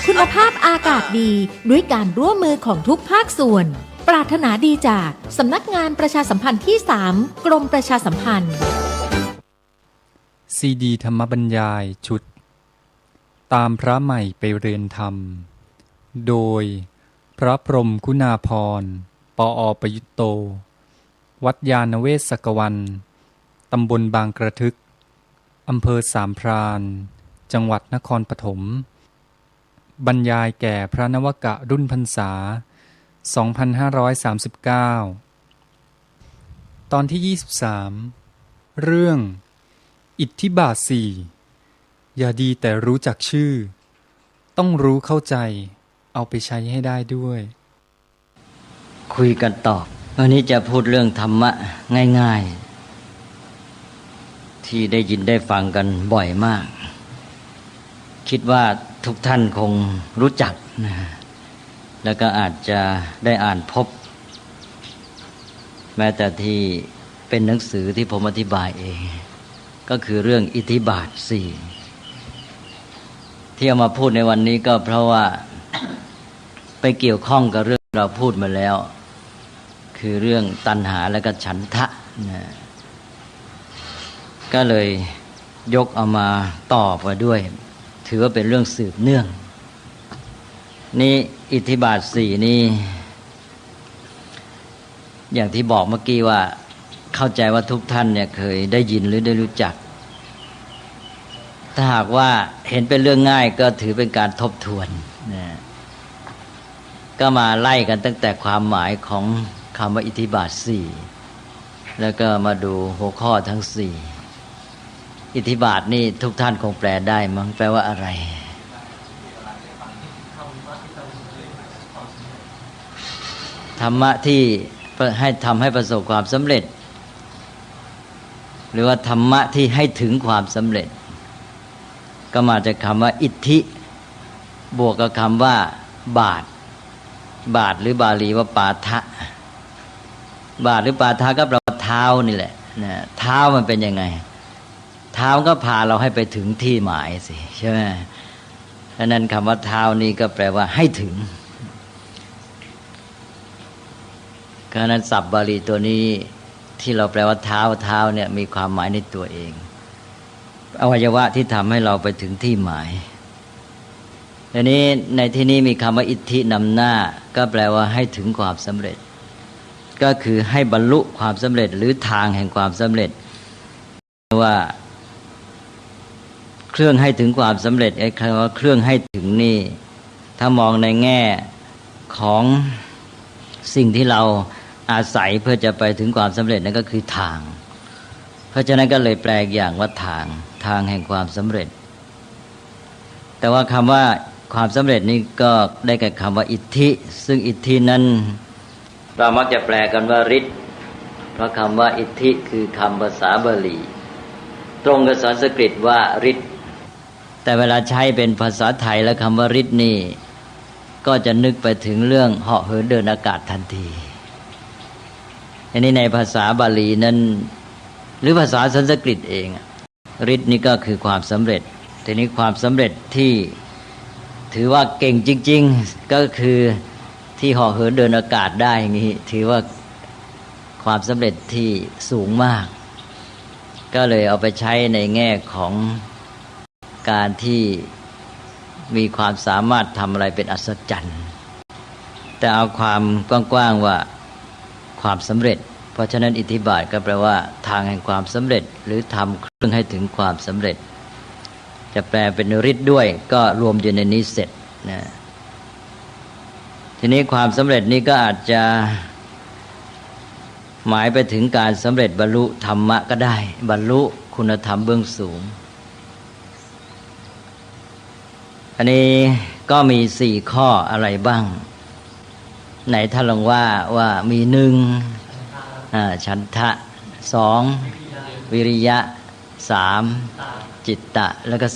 คุณภาพอากาศดีด้วยการร่วมมือของทุกภาคส่วนปรารถนาดีจากสำนักงานประชาสัมพันธ์ที่ 3 กรมประชาสัมพันธ์ซีดีธรรมบรรยายชุดตามพระใหม่ไปเรียนธรรมโดยพระพรหมคุณาภรณ์ปอ.ประยุตโตวัดยานเวศกวันตำบลบางกระทึกอำเภอสามพรานจังหวัดนครปฐมบรรยายแก่พระนวกะรุ่นพรรษา 2539 ตอนที่ 23 เรื่องอิทธิบาท 4อย่าดีแต่รู้จักชื่อต้องรู้เข้าใจเอาไปใช้ให้ได้ด้วยคุยกันต่อวันนี้จะพูดเรื่องธรรมะง่ายๆที่ได้ยินได้ฟังกันบ่อยมากคิดว่าทุกท่านคงรู้จักนะแล้วก็อาจจะได้อ่านพบแม้แต่ที่เป็นหนังสือที่ผมอธิบายเองก็คือเรื่องอิทธิบาท 4ที่เอามาพูดในวันนี้ก็เพราะว่า ไปเกี่ยวข้องกับเรื่องเราพูดมาแล้ว คือเรื่องตัณหาและก็ฉันทะนะก็เลยยกเอามาต่อมาด้วยถือว่าเป็นเรื่องสืบเนื่องนี่อิทธิบาทสี่นี่อย่างที่บอกเมื่อกี้ว่าเข้าใจว่าทุกท่านเนี่ยเคยได้ยินหรือได้รู้จักถ้าหากว่าเห็นเป็นเรื่องง่ายก็ถือเป็นการทบทวนนะก็มาไล่กันตั้งแต่ความหมายของคำว่าอิทธิบาทสี่แล้วก็มาดูหัวข้อทั้งสี่อิทธิบาทนี่ทุกท่านคงแปลได้มั้งแปลว่าอะไรธรรมะที่ให้ทำให้ประสบความสำเร็จหรือว่าธรรมะที่ให้ถึงความสำเร็จก็มาจากคำว่าอิทธิบวกกับคำว่าบาทบาทหรือบาลีว่าปาทะบาทหรือปาทะก็แปลว่าเท้านี่แหละนะเท้ามันเป็นยังไงเท้าก็พาเราให้ไปถึงที่หมายสิใช่ไหมดังนั้นคำว่าเท้านี้ก็แปลว่าให้ถึงเพราะนั้นศัพท์บาลีตัวนี้ที่เราแปลว่าเท้าเท้าเนี่ยมีความหมายในตัวเองอวัยวะที่ทำให้เราไปถึงที่หมายทีนี้ในที่นี้มีคำว่าอิทธินำหน้าก็แปลว่าให้ถึงความสำเร็จก็คือให้บรรลุความสำเร็จหรือทางแห่งความสำเร็จว่าเครื่องให้ถึงความสำเร็จไอ้คำว่าเครื่องให้ถึงนี่ถ้ามองในแง่ของสิ่งที่เราอาศัยเพื่อจะไปถึงความสำเร็จนั่นก็คือทางเพราะฉะนั้นก็เลยแปลอย่างว่าทางแห่งความสำเร็จแต่ว่าคำว่าความสำเร็จนี้ก็ได้แก่คำว่าอิทธิซึ่งอิทธินั้นเรามักจะแปลกันว่าฤทธิ์เพราะคำว่าอิทธิคือคำภาษาบาลีตรงกับสันสกฤตว่าฤทธิ์แต่เวลาใช้เป็นภาษาไทยแล้วคำว่าฤทธิ์นี่ก็จะนึกไปถึงเรื่องเหาะเหินเดินอากาศทันทีอันนี้ในภาษาบาลีนั้นหรือภาษาสันสกฤตเองฤทธิ์นี่ก็คือความสำเร็จทีนี้ความสำเร็จที่ถือว่าเก่งจริงๆก็คือที่เหาะเหินเดินอากาศได้อย่างนี้ถือว่าความสำเร็จที่สูงมากก็เลยเอาไปใช้ในแง่ของการที่มีความสามารถทำอะไรเป็นอัศจรรย์แต่เอาความกว้างๆว่าความสำเร็จเพราะฉะนั้นอิทธิบาทก็แปลว่าทางแห่งความสำเร็จหรือทำเครื่องให้ถึงความสำเร็จจะแปลเป็นฤทธิ์ด้วยก็รวมอยู่ในนี้เสร็จนะทีนี้ความสำเร็จนี้ก็อาจจะหมายไปถึงการสำเร็จบรรลุธรรมะก็ได้บรรลุคุณธรรมเบื้องสูงอันนี้ก็มี4ข้ออะไรบ้างไหนท่านลองว่ามี1ฉันทะ2วิริยะ3จิตตะแล้วก็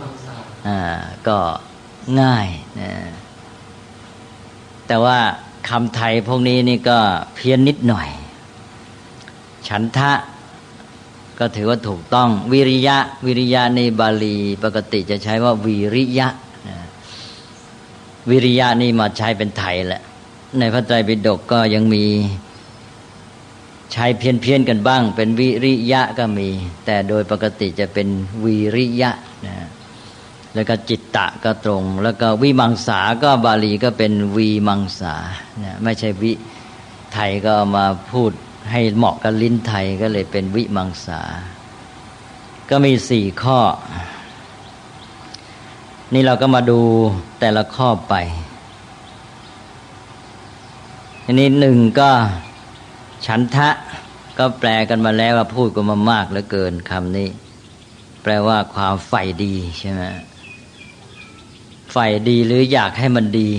4ก็ง่ายนะแต่ว่าคำไทยพวกนี้นี่ก็เพี้ยนนิดหน่อยฉันทะก็ถือว่าถูกต้องวิริยะในบาลีปกติจะใช้ว่าวิริยะวิริยะนี่มาใช้เป็นไทยแหละในพระไตรปิฎกก็ยังมีใช้เพี้ยนกันบ้างเป็นวิริยะก็มีแต่โดยปกติจะเป็นวิริยะนะแล้วก็จิตตะก็ตรงแล้วก็วิมังสาก็บาลีก็เป็นวีมังสานะไม่ใช่วิไทยก็มาพูดให้เหมาะกับลิ้นไทยก็เลยเป็นวิมังสาก็มี4ข้อนี่เราก็มาดูแต่ละข้อไปอันนี้1ก็ฉันทะก็แปลกันมาแล้วว่าพูดกันมามากเหลือเกินคำนี้แปลว่าความใฝ่ดีใช่ไหมใฝ่ดีหรืออยากให้มันดี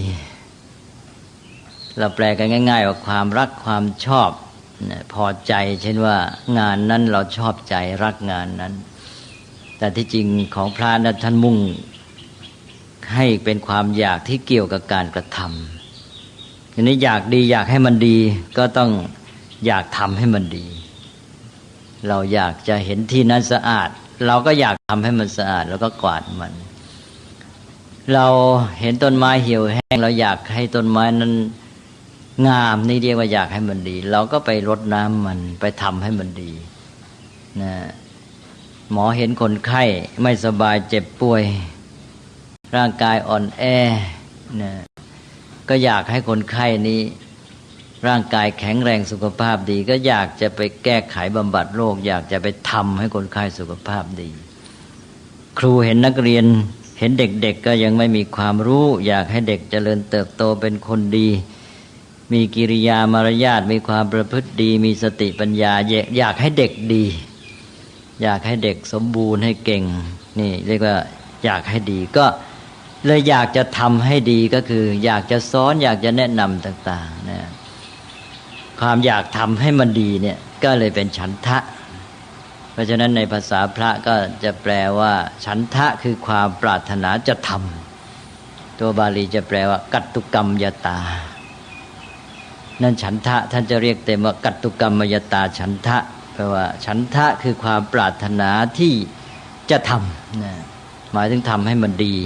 เราแปลกันง่ายๆว่าความรักความชอบพอใจเช่นว่างานนั้นเราชอบใจรักงานนั้นแต่ที่จริงของพระนั้นท่านมุ่งให้เป็นความอยากที่เกี่ยวกับการกระทำทีนี้อยากดีอยากให้มันดีก็ต้องอยากทำให้มันดีเราอยากจะเห็นที่นั้นสะอาดเราก็อยากทำให้มันสะอาดแล้วก็กวาดมัน เราเห็นต้นไม้เหี่ยวแห้งเราอยากให้ต้นไม้นั้นงามนี่เรียกว่าอยากให้มันดีเราก็ไปรดน้ำมันไปทำให้มันดีนะหมอเห็นคนไข้ไม่สบายเจ็บป่วยร่างกายอ่อนแอนะก็อยากให้คนไข้นี้ร่างกายแข็งแรงสุขภาพดีก็อยากจะไปแก้ไขบำบัดโรคอยากจะไปทำให้คนไข้สุขภาพดีครูเห็นนักเรียนเห็นเด็กๆก็ยังไม่มีความรู้อยากให้เด็กเจริญเติบโตเป็นคนดีมีกิริยามารยาทมีความประพฤติดีมีสติปัญญาอยากให้เด็กดีอยากให้เด็กสมบูรณ์ให้เก่งนี่เรียกว่าอยากให้ดีก็เลยอยากจะทำให้ดีก็คืออยากจะสอนอยากจะแนะนำต่างๆนะความอยากทำให้มันดีเนี่ยก็เลยเป็นฉันทะเพราะฉะนั้นในภาษาพระก็จะแปลว่าฉันทะคือความปรารถนาจะทำตัวบาลีจะแปลว่ากัตตุกรรมยตานั่นฉันทะท่านจะเรียกเต็มว่ากัตตุกรรมยตาฉันทะแปลว่าฉันทะคือความปรารถนาที่จะทำนะหมายถึงทำให้มันดี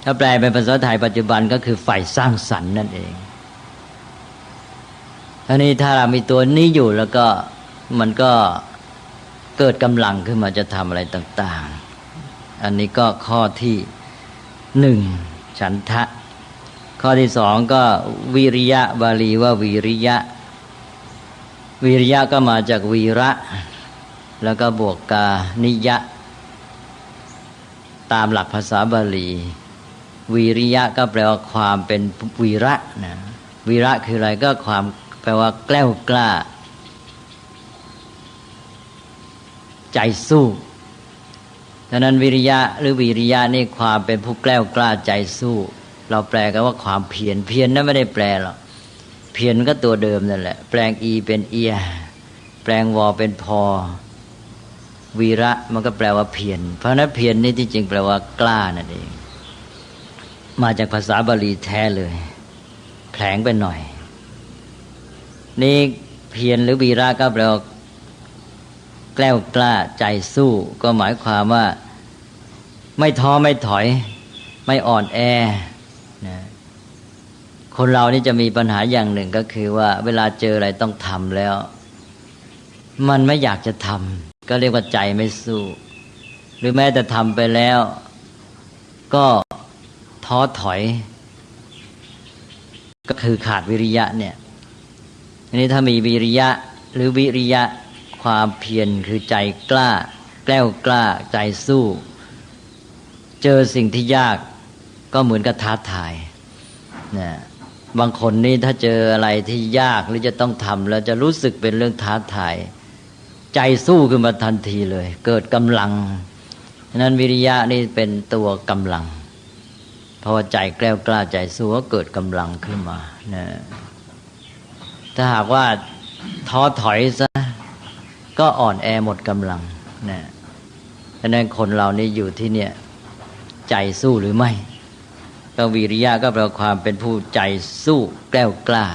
ถ้าแปลเป็นภาษาไทยปัจจุบันก็คือใฝ่สร้างสรรค์นั่นเองอันนี้ถ้าเรามีตัวนี้อยู่แล้วก็มันก็เกิดกำลังขึ้นมาจะทำอะไรต่างๆอันนี้ก็ข้อที่หนึ่งฉันทะข้อที่สองก็วิริยะบาลีว่าวิริยะวิริยะก็มาจากวีระแล้วก็บวกกานิยะตามหลักภาษาบาลีวิริยะก็แปลว่าความเป็นวีระนะวีระคืออะไรก็ความแปลว่าแกล้วกล้าใจสู้ดังนั้นวิริยะหรือวิริยะนี่ความเป็นผู้แกล้วกล้าใจสู้เราแปลกันว่าความเพียรเพียรนั้นไม่ได้แปลหรอกเพียรก็ตัวเดิมนั่นแหละแปลงอีเป็นเอียแปลงวอเป็นพอวีระมันก็แปลว่าเพียรเพราะนั้นเพียรนี่ที่จริงแปลว่ากล้านั่นเองมาจากภาษาบาลีแท้เลยแผลงไปหน่อยนี่เพียรหรือวีระก็แปลว่าแกล้วกล้าใจสู้ก็หมายความว่าไม่ท้อไม่ถอยไม่อ่อนแอนะคนเรานี่จะมีปัญหาอย่างหนึ่งก็คือว่าเวลาเจออะไรต้องทำแล้วมันไม่อยากจะทำก็เรียกว่าใจไม่สู้หรือแม้แต่ทำไปแล้วก็ท้อถอยก็คือขาดวิริยะเนี่ยอันนี้ถ้ามีวิริยะหรือวิริยะความเพียรคือใจกล้าแกล้วกล้าใจสู้เจอสิ่งที่ยากก็เหมือนกับท้าทายนะบางคนนี่ถ้าเจออะไรที่ยากหรือจะต้องทำแล้วจะรู้สึกเป็นเรื่องท้าทายใจสู้ขึ้นมาทันทีเลยเกิดกำลังฉะนั้นวิริยะนี่เป็นตัวกำลังเพราะว่าใจแกล้วกล้าใจสู้ก็เกิดกำลังขึ้นมานะถ้าหากว่าท้อถอยซะก็อ่อนแอหมดกำลังนะฉะนั้นคนเรานี่อยู่ที่เนี่ยใจสู้หรือไม่ก็วิริยะก็แปลว่าความเป็นผู้ใจสู้แกล้วกล้า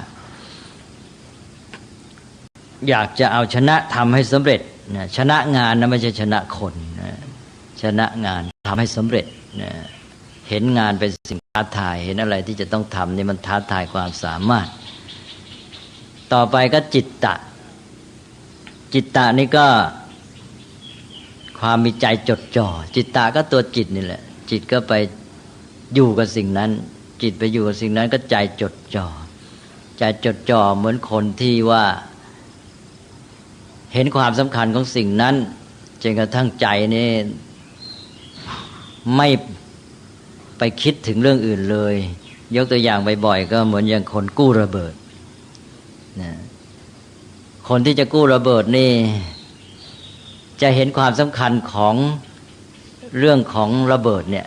อยากจะเอาชนะทำให้สำเร็จนะชนะงานนะไม่ใช่ชนะคนนะชนะงานทำให้สำเร็จนะเห็นงานเป็นสิ่งท้าทายเห็นอะไรที่จะต้องทำนี่มันท้าทายความสามารถต่อไปก็จิตตะจิตตะนี่ก็ความมีใจจดจ่อจิตตะก็ตัวจิตนี่แหละจิตก็ไปอยู่กับสิ่งนั้นจิตไปอยู่กับสิ่งนั้นก็ใจจดจ่อใจจดจ่อเหมือนคนที่ว่าเห็นความสำคัญของสิ่งนั้นจนกระทั่งใจนี่ไม่ไปคิดถึงเรื่องอื่นเลยยกตัวอย่างบ่อยๆก็เหมือนอย่างคนกู้ระเบิดนะคนที่จะกู้ระเบิดนี่จะเห็นความสำคัญของเรื่องของระเบิดเนี่ย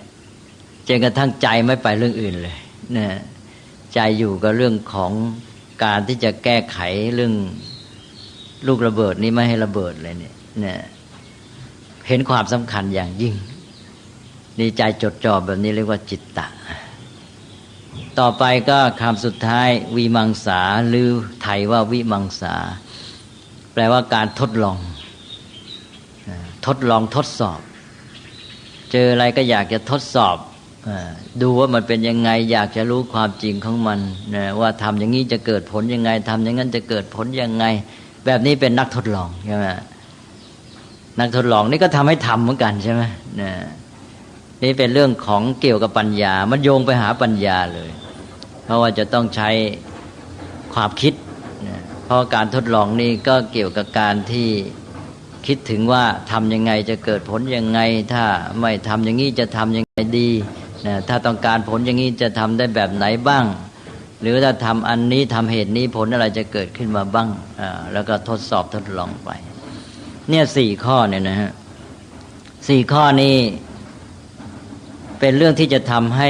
จนกระทั่งใจไม่ไปเรื่องอื่นเลยนะใจอยู่กับเรื่องของการที่จะแก้ไขเรื่องลูกระเบิดนี้ไม่ให้ระเบิดเลยเนี่ยนะเห็นความสำคัญอย่างยิ่งนี่ใจจดจ่อแบบนี้เรียกว่าจิตตะต่อไปก็คำสุดท้ายวิมังสาหรือไทยว่าวิมังสาแปลว่าการทดลองทดสอบเจออะไรก็อยากจะทดสอบ ดูว่ามันเป็นยังไงอยากจะรู้ความจริงของมันนะว่าทำอย่างนี้จะเกิดผลยังไงทำอย่างนั้นจะเกิดผลยังไงแบบนี้เป็นนักทดลองใช่ไหมนักทดลองนี่ก็ทำให้ทำเหมือนกันใช่ไหมนะนี่เป็นเรื่องของเกี่ยวกับปัญญามันโยงไปหาปัญญาเลยเพราะว่าจะต้องใช้ความคิดนะเพราะการทดลองนี่ก็เกี่ยวกับการที่คิดถึงว่าทำยังไงจะเกิดผลยังไงถ้าไม่ทำอย่างนี้จะทำยังไงดีนะถ้าต้องการผลอย่างนี้จะทำได้แบบไหนบ้างหรือถ้าทำอันนี้ทำเหตุนี้ผลอะไรจะเกิดขึ้นมาบ้างแล้วก็ทดสอบทดลองไปเนี่ย4 ข้อเนี่ยนะฮะ4 ข้อนี้เป็นเรื่องที่จะทำให้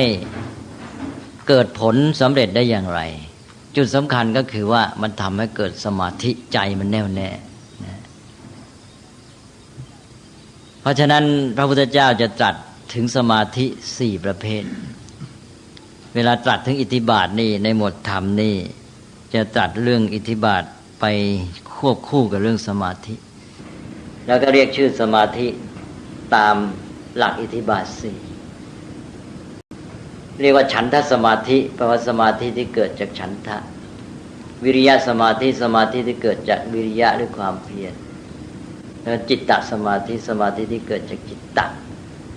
เกิดผลสำเร็จได้อย่างไรจุดสำคัญก็คือว่ามันทำให้เกิดสมาธิใจมันแน่วแน่นะเพราะฉะนั้นพระพุทธเจ้าจะตรัสถึงสมาธิ4 ประเภทเวลาตรัสถึงอิทธิบาทนี่ในหมวดธรรมนี่จะตรัสเรื่องอิทธิบาทไปควบคู่กับเรื่องสมาธิแล้วก็เรียกชื่อสมาธิตามหลักอิทธิบาท4เรียกว่าฉันทสมาธิแปลว่าสมาธิที่เกิดจากฉันทะวิริยะสมาธิสมาธิที่เกิดจากวิริยะหรือความเพียรแล้วจิตตสมาธิสมาธิที่เกิดจากจิตตะ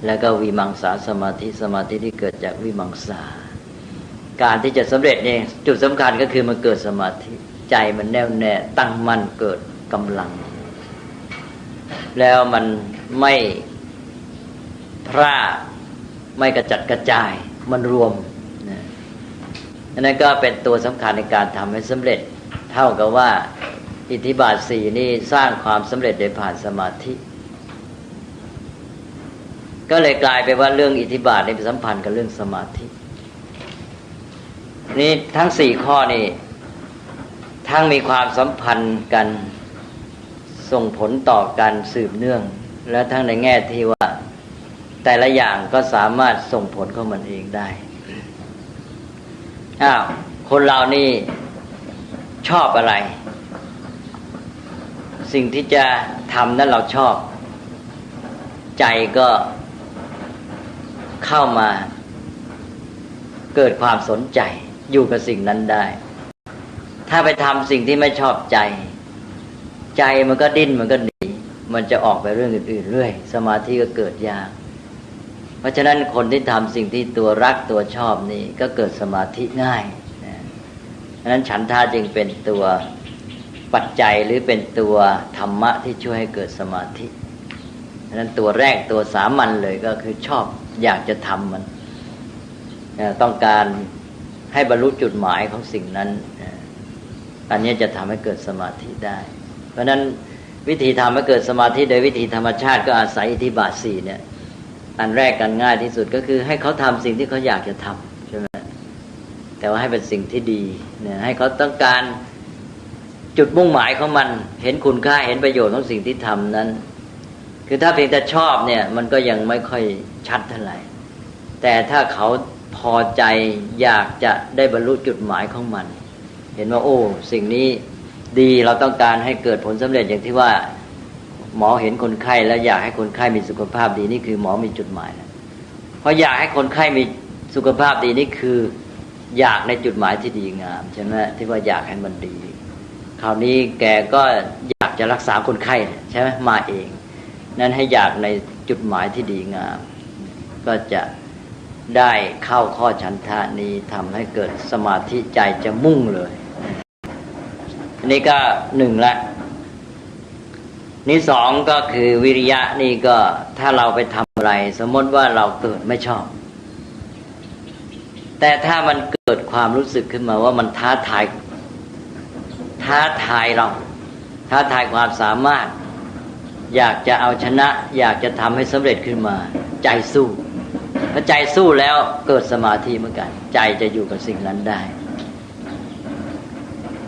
แล้วก็วิมังสาสมาธิสมาธิที่เกิดจากวิมังสาการที่จะสำเร็จเนี่ยจุดสำคัญก็คือมันเกิดสมาธิใจมันแน่วแน่ตั้งมั่นเกิดกำลังแล้วมันไม่พร่าไม่กระจัดกระจายมันรวมนะนั่นก็เป็นตัวสำคัญในการทำให้สำเร็จเท่ากับว่าอิทธิบาท4นี่สร้างความสำเร็จโดยผ่านสมาธิก็เลยกลายไปว่าเรื่องอิทธิบาทนี่เป็นสัมพันธ์กับเรื่องสมาธินี่ทั้ง4 ข้อนี่ทั้งมีความสัมพันธ์กันส่งผลต่อกันสืบเนื่องและทั้งในแง่ที่ว่าแต่ละอย่างก็สามารถส่งผลของมันเองได้คนเรานี่ชอบอะไรสิ่งที่จะทำนั้นเราชอบใจก็เข้ามาเกิดความสนใจอยู่กับสิ่งนั้นได้ถ้าไปทำสิ่งที่ไม่ชอบใจมันก็ดิ้นมันก็หนีมันจะออกไปเรื่องอื่นๆเรื่อยสมาธิก็เกิดยากเพราะฉะนั้นคนที่ทำสิ่งที่ตัวรักตัวชอบนี่ก็เกิดสมาธิง่ายเพราะฉะนั้นฉันทะจึงเป็นตัวปัจจัยหรือเป็นตัวธรรมะที่ช่วยให้เกิดสมาธิเพราะฉะนั้นตัวแรกตัวสามัญเลยก็คือชอบอยากจะทำมันต้องการให้บรรลุจุดหมายของสิ่งนั้นอันนี้จะทำให้เกิดสมาธิได้เพราะฉะนั้นวิธีทำให้เกิดสมาธิโดยวิธีธรรมชาติก็อาศัยอิทธิบาท4เนี่ยอันแรกกันง่ายที่สุดก็คือให้เขาทำสิ่งที่เขาอยากจะทำใช่ไหมแต่ว่าให้เป็นสิ่งที่ดีเนี่ยให้เขาต้องการจุดมุ่งหมายของมันเห็นคุณค่าเห็นประโยชน์ของสิ่งที่ทำนั้นคือถ้าเพียงแต่ชอบเนี่ยมันก็ยังไม่ค่อยชัดเท่าไหร่แต่ถ้าเขาพอใจอยากจะได้บรรลุจุดหมายของมันเห็นว่าโอ้สิ่งนี้ดีเราต้องการให้เกิดผลสำเร็จอย่างที่ว่าหมอเห็นคนไข้แล้วอยากให้คนไข้มีสุขภาพดีนี่คือหมอมีจุดหมายแล้วเพราะอยากให้คนไข้มีสุขภาพดีนี่คืออยากในจุดหมายที่ดีงามใช่ไหมที่ว่าอยากให้มันดีคราวนี้แกก็อยากจะรักษาคนไข้ใช่ไหมมาเองนั้นให้อยากในจุดหมายที่ดีงามก็จะได้เข้าข้อฉันทะนี้ทำให้เกิดสมาธิใจจะมุ่งเลยอันนี้ก็1ละนี่2ก็คือวิริยะนี่ก็ถ้าเราไปทำอะไรสมมติว่าเราเกิดไม่ชอบแต่ถ้ามันเกิดความรู้สึกขึ้นมาว่ามันท้าทายเราท้าทายความสามารถอยากจะเอาชนะอยากจะทำให้สำเร็จขึ้นมาใจสู้พอใจสู้แล้วเกิดสมาธิเหมือนกันใจจะอยู่กับสิ่งนั้นได้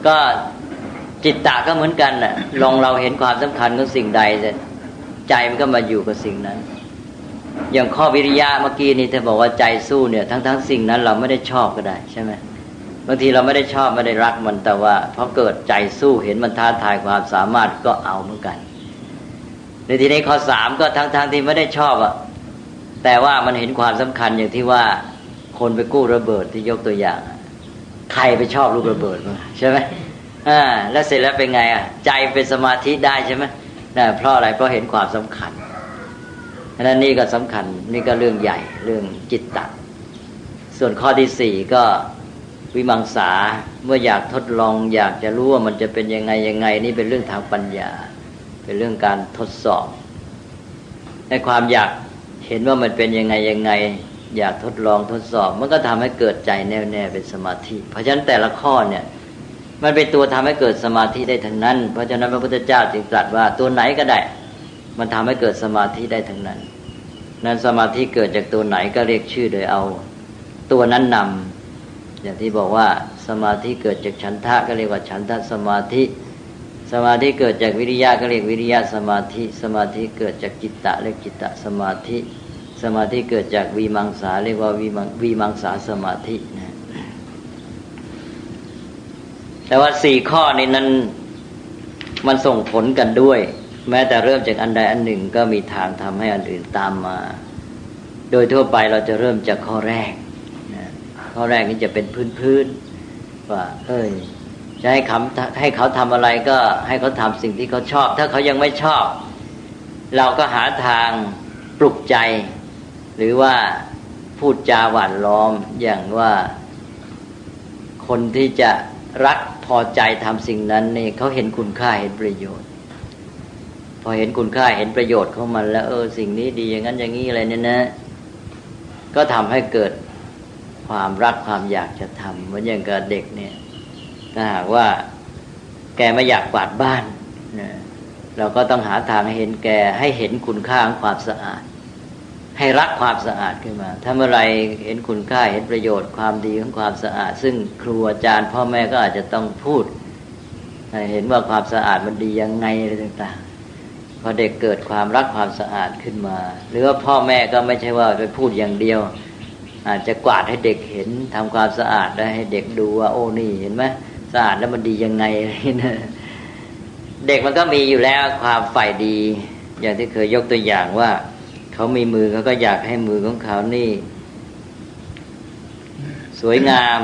ก็จิตตะก็เหมือนกันน่ะลองเราเห็นความสำคัญของสิ่งใดใจมันก็มาอยู่กับสิ่งนั้นอย่างข้อวิริยะเมื่อกี้นี่เธอบอกว่าใจสู้เนี่ยทั้งสิ่งนั้นเราไม่ได้ชอบก็ได้ใช่ไหมบางทีเราไม่ได้ชอบไม่ได้รักมันแต่ว่าพอเกิดใจสู้เห็นมันท้าทายความสามารถก็เอาเหมือนกันในทีนี้ข้อ3ก็ทั้งที่ไม่ได้ชอบ แต่ว่ามันเห็นความสำคัญอย่างที่ว่าคนไปกู้ระเบิดที่ยกตัวอย่างใครไปชอบลูกระเบิดมั้งใช่ไหมแล้วเสร็จแล้วเป็นไงใจเป็นสมาธิได้ใช่ไหมเพราะอะไรเพราะเห็นความสำคัญฉะนั้นนี่ก็สำคัญนี่ก็เรื่องใหญ่เรื่องจิตตะส่วนข้อที่สี่ก็วิมังสาเมื่ออยากทดลองอยากจะรู้ว่ามันจะเป็นยังไงนี่เป็นเรื่องทางปัญญาเป็นเรื่องการทดสอบในความอยากเห็นว่ามันเป็นยังไงอยากทดลองทดสอบมันก็ทำให้เกิดใจแน่วแน่เป็นสมาธิเพราะฉะนั้นแต่ละข้อเนี่ยมันเป็นตัวทำให้เกิดสมาธิได้ทั้งนั้นเพราะฉะนั้นพระพุทธเจ้าจึงตรัสว่าตัวไหนก็ได้มันทำให้เกิดสมาธิได้ทั้งนั้นนั้นสมาธิเกิดจากตัวไหนก็เรียกชื่อโดยเอาตัวนั้นนำอย่างที่บอกว่าสมาธิเกิดจากฉันทะก็เรียกว่าฉันทะสมาธิสมาธิเกิดจากวิริยะก็เรียกวิริยะสมาธิสมาธิเกิดจากจิตตะเรียกจิตตสมาธิสมาธิเกิดจากวิมังสาเรียกว่าวิมังสาสมาธินะแต่ว่าสี่ข้อนี้นั้นมันส่งผลกันด้วยแม้แต่เริ่มจากอันใดอันหนึ่งก็มีทางทำให้อันอื่นตามมาโดยทั่วไปเราจะเริ่มจากข้อแรกนะข้อแรกนี้จะเป็นพื้นว่าจะให้เขาทำอะไรก็ให้เขาทำสิ่งที่เขาชอบถ้าเขายังไม่ชอบเราก็หาทางปลุกใจหรือว่าพูดจาหวานล้อมอย่างว่าคนที่จะรักพอใจทำสิ่งนั้นนี่เขาเห็นคุณค่าเห็นประโยชน์พอเห็นคุณค่าเห็นประโยชน์ของมันแล้วสิ่งนี้ดีอย่างนั้นอย่างนี้อะไรเนี่ยนะก็ทำให้เกิดความรักความอยากจะทำเหมือนอย่างกับเด็กเนี่ยถ้าหากว่าแกไม่อยากกวาดบ้านเราก็ต้องหาทางให้เห็นแกให้เห็นคุณค่าของความสะอาดให้รักความสะอาดขึ้นมาถ้าเมื่อไรเห็นคุณค่าเห็นประโยชน์ความดีของความสะอาดซึ่งครูอาจารย์พ่อแม่ก็อาจจะต้องพูดให้เห็นว่าความสะอาดมันดียังไงอะไรต่างๆพอเด็กเกิดความรักความสะอาดขึ้นมาหรือว่าพ่อแม่ก็ไม่ใช่ว่าไปพูดอย่างเดียวอาจจะกวาดให้เด็กเห็นทำความสะอาดได้ให้เด็กดูว่านี่เห็นไหมสะอาดแล้วมันดียังไงนะเด็กมันก็มีอยู่แล้วความใฝ่ดีอย่างที่เคยยกตัวอย่างว่าเขามีมือเขาก็อยากให้มือของเขานี่สวยงาม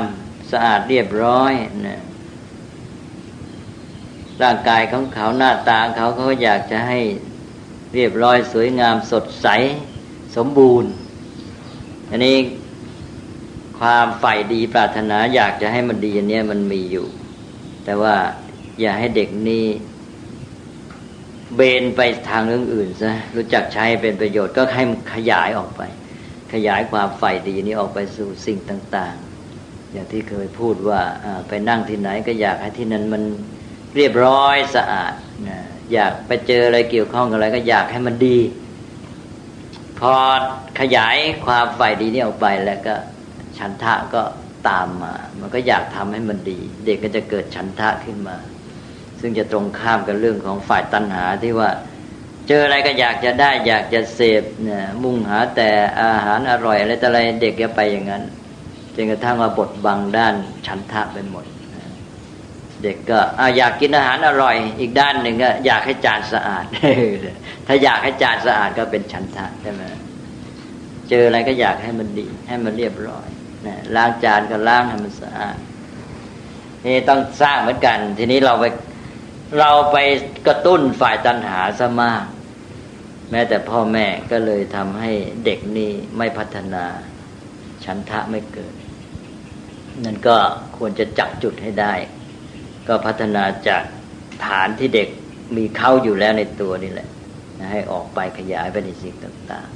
สะอาดเรียบร้อยนะร่างกายของเขาหน้าตาเขาก็อยากจะให้เรียบร้อยสวยงามสดใสสมบูรณ์อันนี้ความใฝ่ดีปรารถนาอยากจะให้มันดีอันนี้มันมีอยู่แต่ว่าอย่าให้เด็กนี่เบนไปทางเรื่องอื่นซะรู้จักใช้เป็นประโยชน์ก็ให้มันขยายออกไปขยายความใฝ่ดีนี้ออกไปสู่สิ่งต่างๆอย่างที่เคยพูดว่าไปนั่งที่ไหนก็อยากให้ที่นั้นมันเรียบร้อยสะอาดนะอยากไปเจออะไรเกี่ยวข้องกับอะไรก็อยากให้มันดีพอขยายความใฝ่ดีนี้ออกไปแล้วก็ฉันทะก็ตามมามันก็อยากทำให้มันดีเด็กก็จะเกิดฉันทะขึ้นมาซึ่งจะตรงข้ามกับเรื่องของฝ่ายตัณหาที่ว่าเจออะไรก็อยากจะได้อยากจะเสพเนี่ยมุ่งหาแต่อาหารอร่อยอะไรแต่อะไรเด็กจะไปอย่างนั้นจนกระทั่งว่าบดบังด้านฉันทะไปหมดเด็กก็อยากกินอาหารอร่อยอีกด้านหนึ่งก็อยากให้จานสะอาด ถ้าอยากให้จานสะอาดก็เป็นฉันทะใช่ไหมเจออะไรก็อยากให้มันดีให้มันเรียบร้อยล้างจานก็ล้างให้มันสะอาดนี่ต้องสร้างเหมือนกันทีนี้เราไปกระตุ้นฝ่ายตัณหาซะมากแม้แต่พ่อแม่ก็เลยทำให้เด็กนี่ไม่พัฒนาฉันทะไม่เกิดนั่นก็ควรจะจับจุดให้ได้ก็พัฒนาจากฐานที่เด็กมีเข้าอยู่แล้วในตัวนี่แหละให้ออกไปขยายไปในสิ่งต่าง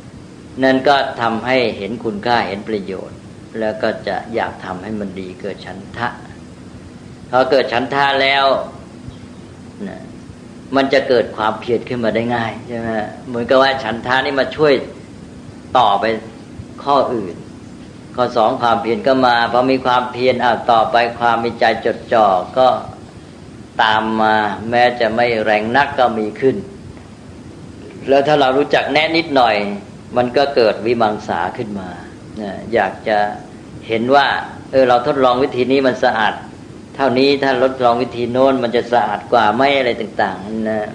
ๆนั่นก็ทำให้เห็นคุณค่าเห็นประโยชน์แล้วก็จะอยากทำให้มันดีเกิดฉันทะพอเกิดฉันทะแล้วมันจะเกิดความเพียรขึ้นมาได้ง่ายใช่ไหมเหมือนกับว่าฉันทะนี่มาช่วยต่อไปข้ออื่นข้อสองความเพียรก็มาพอมีความเพียรต่อไปความมีใจจดจ่อก็ตามมาแม้จะไม่แรงนักก็มีขึ้นแล้วถ้าเรารู้จักแนะนิดหน่อยมันก็เกิดวิมังสาขึ้นมาอยากจะเห็นว่าเราทดลองวิธีนี้มันสะอาดเท่านี้ถ้าทดลองวิธีโน้นมันจะสะอาดกว่าไหมอะไรต่างๆนะ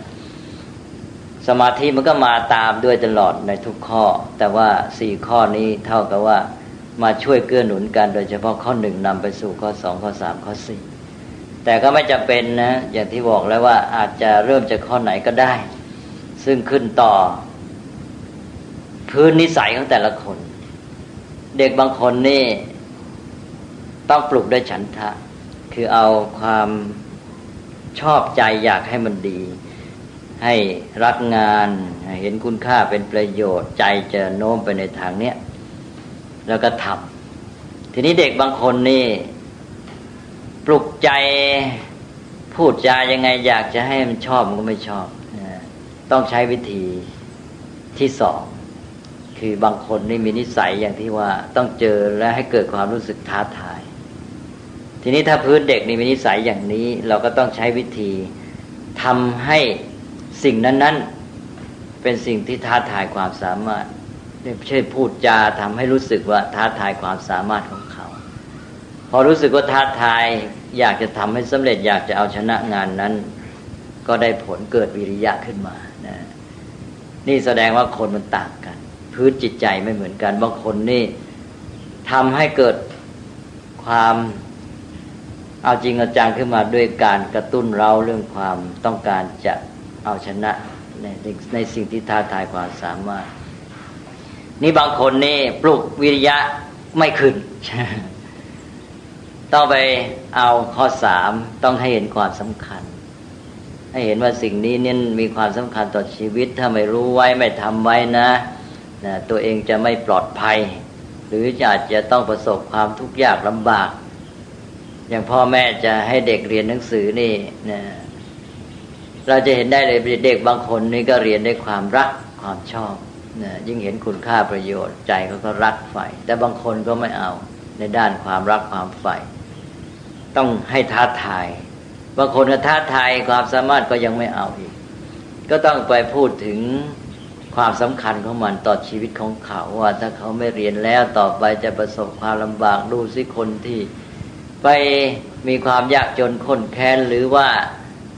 ส สมาธิมันก็มาตามด้วยตลอดในทุกข้อแต่ว่า4ข้อนี้เท่ากับว่ามาช่วยเกื้อหนุนกันโดยเฉพาะข้อ1นำไปสู่ข้อ2ข้อ3ข้อ4แต่ก็ไม่จำเป็นนะอย่างที่บอกแล้วว่าอาจจะเริ่มจากข้อไหนก็ได้ซึ่งขึ้นต่อพื้นนิสัยของแต่ละคนเด็กบางคนนี่ต้องปลุกด้วยฉันทะคือเอาความชอบใจอยากให้มันดีให้รักงานเห็นคุณค่าเป็นประโยชน์ใจจะโน้มไปในทางเนี้ยแล้วก็ทำทีนี้เด็กบางคนนี่ปลุกใจพูดจายังไงอยากจะให้มันชอบมันก็ไม่ชอบต้องใช้วิธีที่สองคือบางคนนี่มีนิสัยอย่างที่ว่าต้องเจอและให้เกิดความรู้สึกท้าทายทีนี้ถ้าพื้นเด็กนี่มีนิสัยอย่างนี้เราก็ต้องใช้วิธีทำให้สิ่งนั้นๆเป็นสิ่งที่ท้าทายความสามารถไม่ใช่พูดจาทำให้รู้สึกว่าท้าทายความสามารถของเขาพอรู้สึกว่าท้าทายอยากจะทำให้สำเร็จอยากจะเอาชนะงานนั้นก็ได้ผลเกิดวิริยะขึ้นมานะนี่แสดงว่าคนมันต่างกันพื้นจิตใจไม่เหมือนกันบางคนนี่ทำให้เกิดความเอาจริงเอาจังขึ้นมาด้วยการกระตุ้นเราเรื่องความต้องการจะเอาชนะในสิ่งที่ท้าทายความสามารถนี่บางคนนี่ปลุกวิริยะไม่ขึ้น ต้องไปเอาข้อ3ต้องให้เห็นความสำคัญให้เห็นว่าสิ่งนี้เนี่ยมีความสำคัญต่อชีวิตถ้าไม่รู้ไว้ไม่ทำไว้นะตัวเองจะไม่ปลอดภัยหรืออาจจะต้องประสบความทุกข์ยากลำบากอย่างพ่อแม่จะให้เด็กเรียนหนังสือนี่นะเราจะเห็นได้เลยเด็กบางคนนี่ก็เรียนด้วยความรักความชอบนะยิ่งเห็นคุณค่าประโยชน์ใจเขาก็รักใฝ่แต่บางคนก็ไม่เอาในด้านความรักความใฝ่ต้องให้ท้าทายบางคนก็ท้าทายความสามารถก็ยังไม่เอาอีกก็ต้องไปพูดถึงความสำคัญของมันต่อชีวิตของเขาว่าถ้าเขาไม่เรียนแล้วต่อไปจะประสบความลำบากดูสิคนที่ไปมีความยากจนข้นแค้นหรือว่า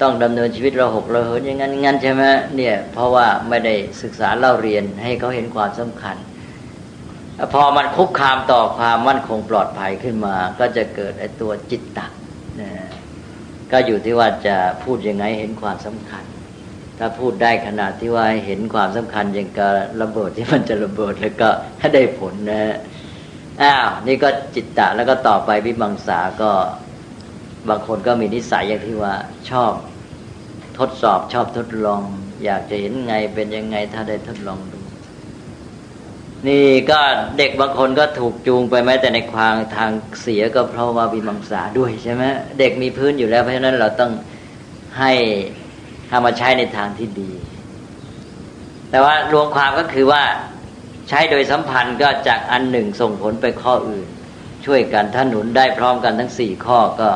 ต้องดำเนินชีวิตระหกระเหินอย่างนั้นใช่ไหมเนี่ยเพราะว่าไม่ได้ศึกษาเล่าเรียนให้เขาเห็นความสำคัญพอมันคุกคามต่อความมั่นคงปลอดภัยขึ้นมาก็จะเกิดไอ้ตัวจิตตะก็อยู่ที่ว่าจะพูดยังไงเห็นความสำคัญถ้าพูดได้ขนาดที่ว่าเห็นความสำคัญอย่างกับระเบิดที่มันจะระเบิดแล้วก็ถ้าได้ผลนะนี่ก็จิตตะแล้วก็ต่อไปวิมังสาก็บางคนก็มีนิสัยอย่างที่ว่าชอบทดสอบชอบทดลองอยากจะเห็นไงเป็นยังไงถ้าได้ทดลองดูนี่ก็เด็กบางคนก็ถูกจูงไปแม้แต่ในความทางเสียก็เพราะว่าวิมังสาด้วยใช่ไหมเด็กมีพื้นอยู่แล้วเพราะฉะนั้นเราต้องให้ทำมาใช้ในทางที่ดีแต่ว่ารวมความก็คือว่าใช้โดยสัมพันธ์ก็จากอันหนึ่งส่งผลไปข้ออื่นช่วยกันถ้าหนุนได้พร้อมกันทั้ง4ข้อก็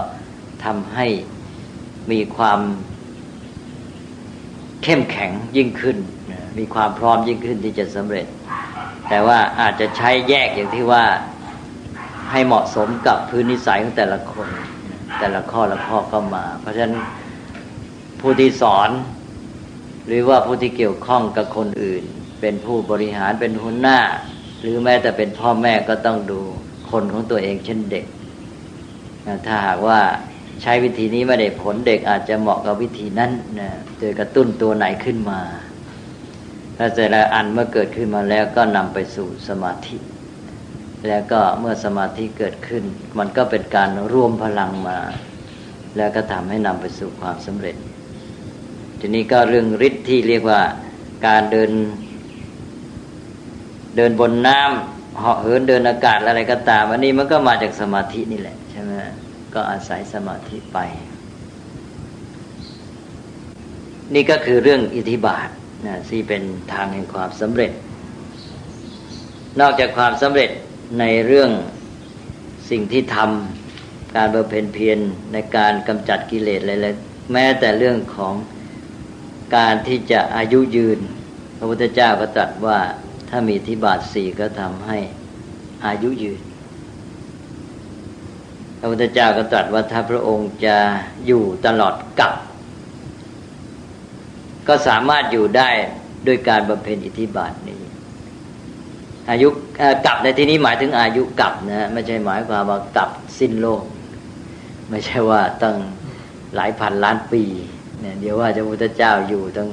ทำให้มีความเข้มแข็งยิ่งขึ้นมีความพร้อมยิ่งขึ้นที่จะสำเร็จแต่ว่าอาจจะใช้แยกอย่างที่ว่าให้เหมาะสมกับพื้นนิสัยของแต่ละคนแต่ละข้อละข้อก็มาเพราะฉะนั้นผู้ที่สอนหรือว่าผู้ที่เกี่ยวข้องกับคนอื่นเป็นผู้บริหารเป็นหัวหน้าหรือแม้แต่เป็นพ่อแม่ก็ต้องดูคนของตัวเองเช่นเด็กถ้าหากว่าใช้วิธีนี้ไม่ได้ผลเด็กอาจจะเหมาะกับวิธีนั้นนะโดยกระตุ้นตัวไหนขึ้นมาถ้าแต่ละอันเมื่อเกิดขึ้นมาแล้วก็นำไปสู่สมาธิแล้วก็เมื่อสมาธิเกิดขึ้นมันก็เป็นการรวมพลังมาแล้วก็ทำให้นำไปสู่ความสำเร็จทีนี้ก็เรื่องฤทธิ์ที่เรียกว่าการเดินบนน้ำเหาะเหินเดินอากาศอะไรก็ตามอันนี้มันก็มาจากสมาธินี่แหละใช่ไหมก็อาศัยสมาธิไปนี่ก็คือเรื่องอิทธิบาทที่เป็นทางแห่งความสำเร็จนอกจากความสำเร็จในเรื่องสิ่งที่ทำการบำเพ็ญเพียรในการกำจัดกิเลสอะไรๆแม้แต่เรื่องของการที่จะอายุยืนพระพุทธเจ้าก็ตรัสว่าถ้ามีอิทธิบาท4ก็ทำให้อายุยืนพระพุทธเจ้าก็ตรัสว่าถ้าพระองค์จะอยู่ตลอดกาลก็สามารถอยู่ได้ ด้วยการบำเพ็ญอิทธิบาทนี้อายุกลับในที่นี้หมายถึงอายุกลับนะไม่ใช่หมายความว่ากลับสิ้นโลกไม่ใช่ว่าตั้งหลายพันล้านปีเนี่ยเดี๋ยวว่าพระพุทธเจ้าอยู่ตั้ง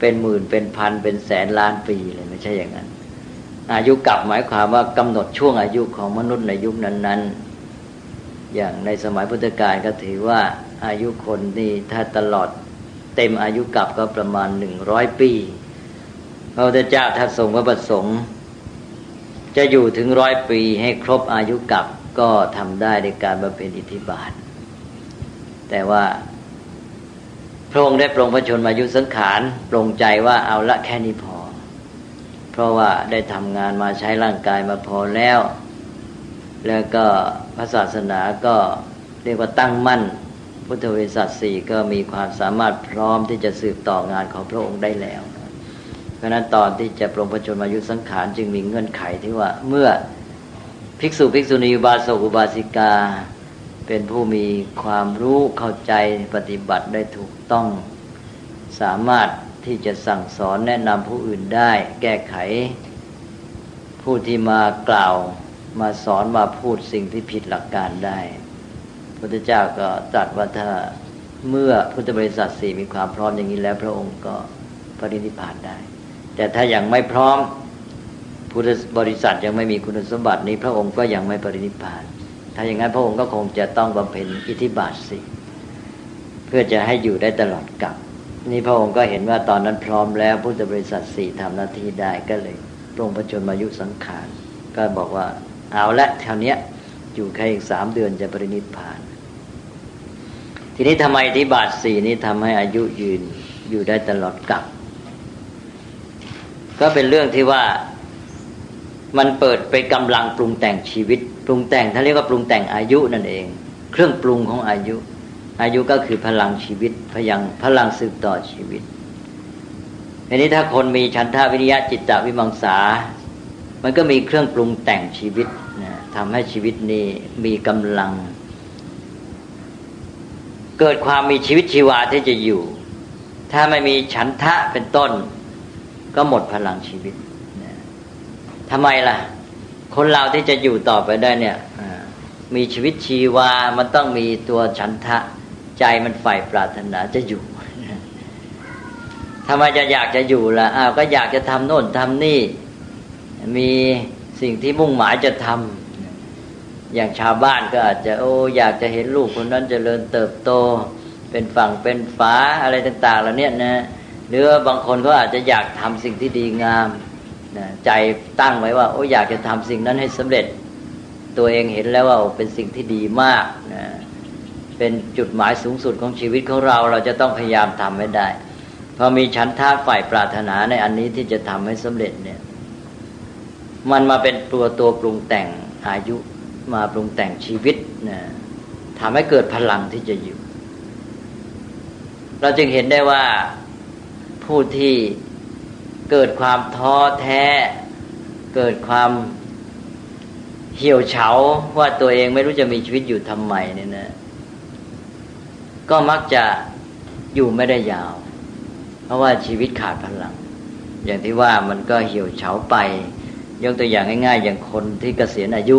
เป็นหมื่นเป็นพันเป็นแสนล้านปีเลยไม่ใช่อย่างนั้นอายุกลับหมายความว่ากำหนดช่วงอายุของมนุษย์ในยุคนั้นๆอย่างในสมัยพุทธกาลก็ถือว่าอายุคนนี่ถ้าตลอดเต็มอายุกลับก็ประมาณ100 ปีพระพุทธเจ้าถ้าทรงพระประสงค์จะอยู่ถึง100 ปีให้ครบอายุกลับก็ทำได้ในการบำเพ็ญอิทธิบาทแต่ว่าพระองค์ได้ปรงพระชนมายุสังขารปรงใจว่าเอาละแค่นี้พอเพราะว่าได้ทำงานมาใช้ร่างกายมาพอแล้วก็พระศาสนาก็เรียกว่าตั้งมั่นพุทธบริษัท4ก็มีความสามารถพร้อมที่จะสืบต่องานของพระองค์ได้แล้วเพราะฉะนั้นตอนที่จะปรงพระชนมายุสังขารจึงมีเงื่อนไขที่ว่าเมื่อภิกษุภิกษุณีอุบาสกอุบาสิกาเป็นผู้มีความรู้เข้าใจปฏิบัติได้ถูกต้องสามารถที่จะสั่งสอนแนะนำผู้อื่นได้แก้ไขผู้ที่มากล่าวมาสอนมาพูดสิ่งที่ผิดหลักการได้พระพุทธเจ้าก็ตรัสว่าถ้าเมื่อพุทธบริษัท4มีความพร้อมอย่างนี้แล้วพระองค์ก็ปรินิพพานได้แต่ถ้ายังไม่พร้อมพุทธบริษัทยังไม่มีคุณสมบัตินี้พระองค์ก็ยังไม่ปรินิพพานถ้าอย่างนั้นพระองค์ก็คงจะต้องบำเพ็ญอิทธิบาท4เพื่อจะให้อยู่ได้ตลอดกาลนี่พระองค์ก็เห็นว่าตอนนั้นพร้อมแล้วพุทธบริษัท4ทำหน้าที่ได้ก็เลยปรงพระชนมายุสังขารก็บอกว่าเอาละเท่านี้อยู่แค่อีก3 เดือนจะปรินิพพานทีนี้ทำไมอิทธิบาท4นี้ทำให้อายุยืนอยู่ได้ตลอดกาลก็เป็นเรื่องที่ว่ามันเปิดไปกำลังปรุงแต่งชีวิตปรุงแต่งท่านเรียกว่าปรุงแต่งอายุนั่นเองเครื่องปรุงของอายุก็คือพลังชีวิตพลังสืบต่อชีวิตทีนี้ถ้าคนมีฉันทะวิริยะจิตตวิมังสามันก็มีเครื่องปรุงแต่งชีวิตนะทำให้ชีวิตนี้มีกำลังเกิดความมีชีวิตชีวาที่จะอยู่ถ้าไม่มีฉันทะเป็นต้นก็หมดพลังชีวิตนะทำไมล่ะคนเราที่จะอยู่ต่อไปได้เนี่ยมีชีวิตชีวามันต้องมีตัวฉันทะใจมันใฝ่ปรารถนาจะอยู่ทำไมจะอยากจะอยู่ล่ะก็อยากจะทำโน่นทำนี่มีสิ่งที่มุ่งหมายจะทำอย่างชาวบ้านก็อาจจะอยากจะเห็นลูกคนนั้นเจริญเติบโตเป็นฝั่งเป็นฝาอะไรต่างๆเหล่านี้นะหรือบางคนก็อาจจะอยากทำสิ่งที่ดีงามนะใจตั้งไว้ว่าอยากจะทำสิ่งนั้นให้สำเร็จตัวเองเห็นแล้วว่าเป็นสิ่งที่ดีมากนะเป็นจุดหมายสูงสุดของชีวิตของเราจะต้องพยายามทำให้ได้พอมีฉันทะฝ่ายปรารถนาในอันนี้ที่จะทำให้สำเร็จเนี่ยมันมาเป็นตัวปรุงแต่งอายุมาปรุงแต่งชีวิตนะทำให้เกิดพลังที่จะอยู่เราจึงเห็นได้ว่าผู้ที่เกิดความท้อแท้เกิดความเหี่ยวเฉาว่าตัวเองไม่รู้จะมีชีวิตอยู่ทำไมเนี่ยนะก็มักจะอยู่ไม่ได้ยาวเพราะว่าชีวิตขาดพลังอย่างที่ว่ามันก็เหี่ยวเฉาไปยกตัวอย่างง่ายๆอย่างคนที่เกษียณอายุ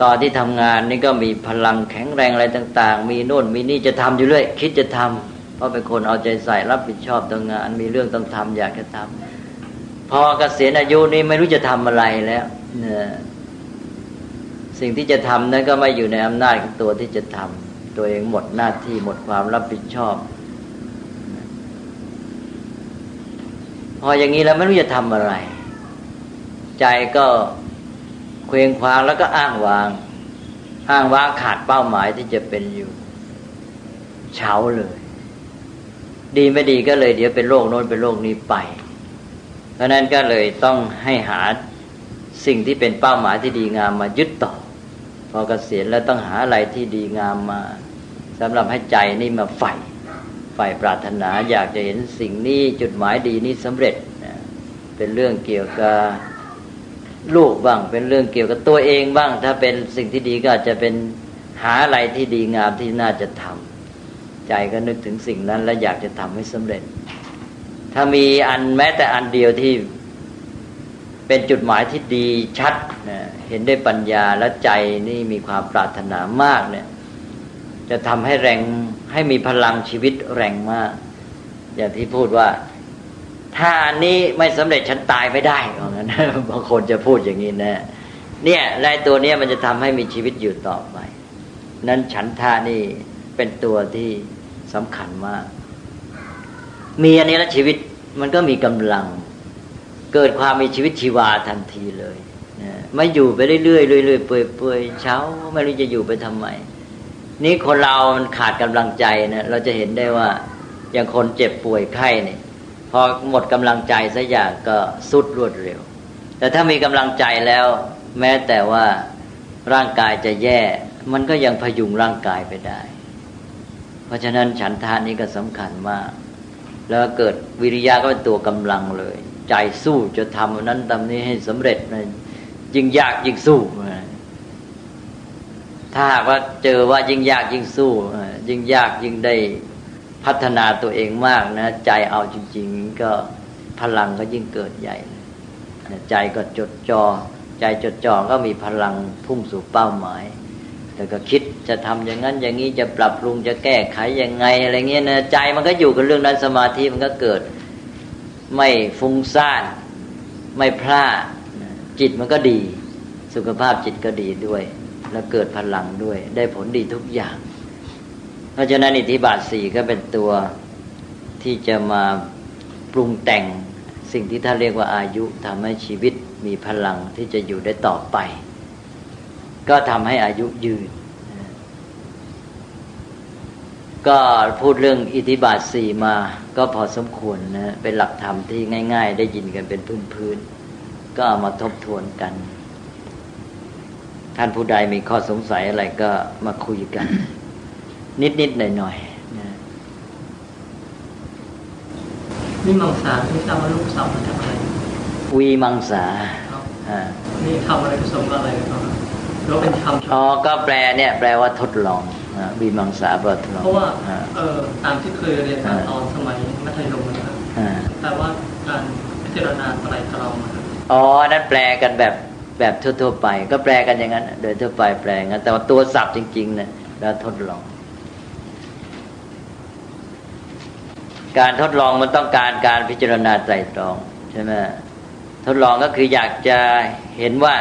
ตอนที่ทำงานนี่ก็มีพลังแข็งแรงอะไรต่างๆมีโน่นมีนี่จะทำอยู่เรื่อยคิดจะทำเพราะเป็นคนเอาใจใส่รับผิดชอบต่องานมีเรื่องต้องทำอยากจะทำพอเกษียณอายุนี่ไม่รู้จะทำอะไรแล้วเนี่ยสิ่งที่จะทำนั้นก็ไม่อยู่ในอำนาจของตัวที่จะทำตัวเองหมดหน้าที่หมดความรับผิดชอบพออย่างนี้แล้วไม่รู้จะทำอะไรใจก็เคว้งคว้างแล้วก็อ้างว้างขาดเป้าหมายที่จะเป็นอยู่เฉาเลยดีไม่ดีก็เลยเดี๋ยวเป็นโรคโน้นเป็นโรคนี้ไปเพราะนั้นก็เลยต้องให้หาสิ่งที่เป็นเป้าหมายที่ดีงามมายึดต่อพอเกษียณแล้วต้องหาอะไรที่ดีงามมาสำหรับให้ใจนี่มาใฝ่ปรารถนาอยากจะเห็นสิ่งนี้จุดหมายดีนี้สำเร็จเป็นเรื่องเกี่ยวกับลูกบ้างเป็นเรื่องเกี่ยวกับตัวเองบ้างถ้าเป็นสิ่งที่ดีก็อาจจะเป็นหาอะไรที่ดีงามที่น่าจะทำใจก็นึกถึงสิ่งนั้นและอยากจะทำให้สำเร็จ ถ้ามีอันแม้แต่อันเดียวที่เป็นจุดหมายที่ดีชัดเห็นได้ปัญญาและใจนี่มีความปรารถนามากเนี่ยจะทำให้แรงให้มีพลังชีวิตแรงมากอย่างที่พูดว่าถ้าอันนี้ไม่สำเร็จฉันตายไม่ได้เพราะงั้นบางคนจะพูดอย่างนี้นะเนี่ยไอ้ตัวเนี้ยมันจะทำให้มีชีวิตอยู่ต่อไปนั้นฉันทะนี่เป็นตัวที่สำคัญมากมีอันนี้แล้วชีวิตมันก็มีกำลังเกิดความมีชีวิตชีวาทันทีเลยนะไม่อยู่ไปเรื่อยๆเรื่อยๆเปื่อยๆเช้าไม่รู้จะอยู่ไปทำไมนี่คนเรามันขาดกำลังใจนะเราจะเห็นได้ว่าอย่างคนเจ็บป่วยไข้เนี่ยพอหมดกำลังใจสักอย่างก็สุดรวดเร็วแต่ถ้ามีกำลังใจแล้วแม้แต่ว่าร่างกายจะแย่มันก็ยังพยุงร่างกายไปได้เพราะฉะนั้นฉันทานี้ก็สำคัญมากแล้วเกิดวิริยะก็เป็นตัวกำลังเลยใจสู้จะทำอันนั้นทำนี้ให้สำเร็จนะยิ่งยากยิ่งสู้ถ้าหากว่าเจอว่ายิ่งยากยิ่งสู้ยิ่งยากยิ่งได้พัฒนาตัวเองมากนะใจเอาจริงๆก็พลังก็ยิ่งเกิดใหญ่ใจก็จดจ่อใจจดจ่อก็มีพลังพุ่งสู่เป้าหมายแต่ก็คิดจะทำอย่างนั้นอย่างนี้จะปรับปรุงจะแก้ไขยังไงอะไรเงี้ยนะใจมันก็อยู่กับเรื่องนั้นสมาธิมันก็เกิดไม่ฟุ้งซ่านไม่พลาดจิตมันก็ดีสุขภาพจิตก็ดีด้วยแล้วเกิดพลังด้วยได้ผลดีทุกอย่างเพราะฉะนั้นอิทธิบาท4ก็เป็นตัวที่จะมาปรุงแต่งสิ่งที่ท่านเรียกว่าอายุทำให้ชีวิตมีพลังที่จะอยู่ได้ต่อไปก็ทำให้อายุยืนก็พูดเรื่องอิทธิบาท4มาก็พอสมควรนะเป็นหลักธรรมที่ง่ายๆได้ยินกันเป็นพื้นๆก็เอามาทบทวนกันท่านผู้ใดมีข้อสงสัยอะไรก็มาคุยกันนิดๆหน่อยๆนะนี่มังสาที่ทราบว่าลูกสาวมาจากอะไรวีมังสานี่ทำอะไรผสมกับอะไรครับแล้วเป็นคำก็แปลเนี่ยแปลว่าทดลองวีมังสาแปลว่าทดลองเพราะว่าตามที่เคยเรียนมาตอนสมัยมัธยมนะครับแต่ว่าการพิจารณาไตรตรองนะครับนั่นแปลกันแบบทั่วๆไปก็แปลกันอย่างนั้นโดยทั่วไปแปลงั้นแต่ว่าตัวศัพท์จริงๆเนี่ยแล้วทดลองการทดลองมันต้องการพิจารณาไตรตรองใช่ไหมทดลองก็คืออยากจะเห็นว่า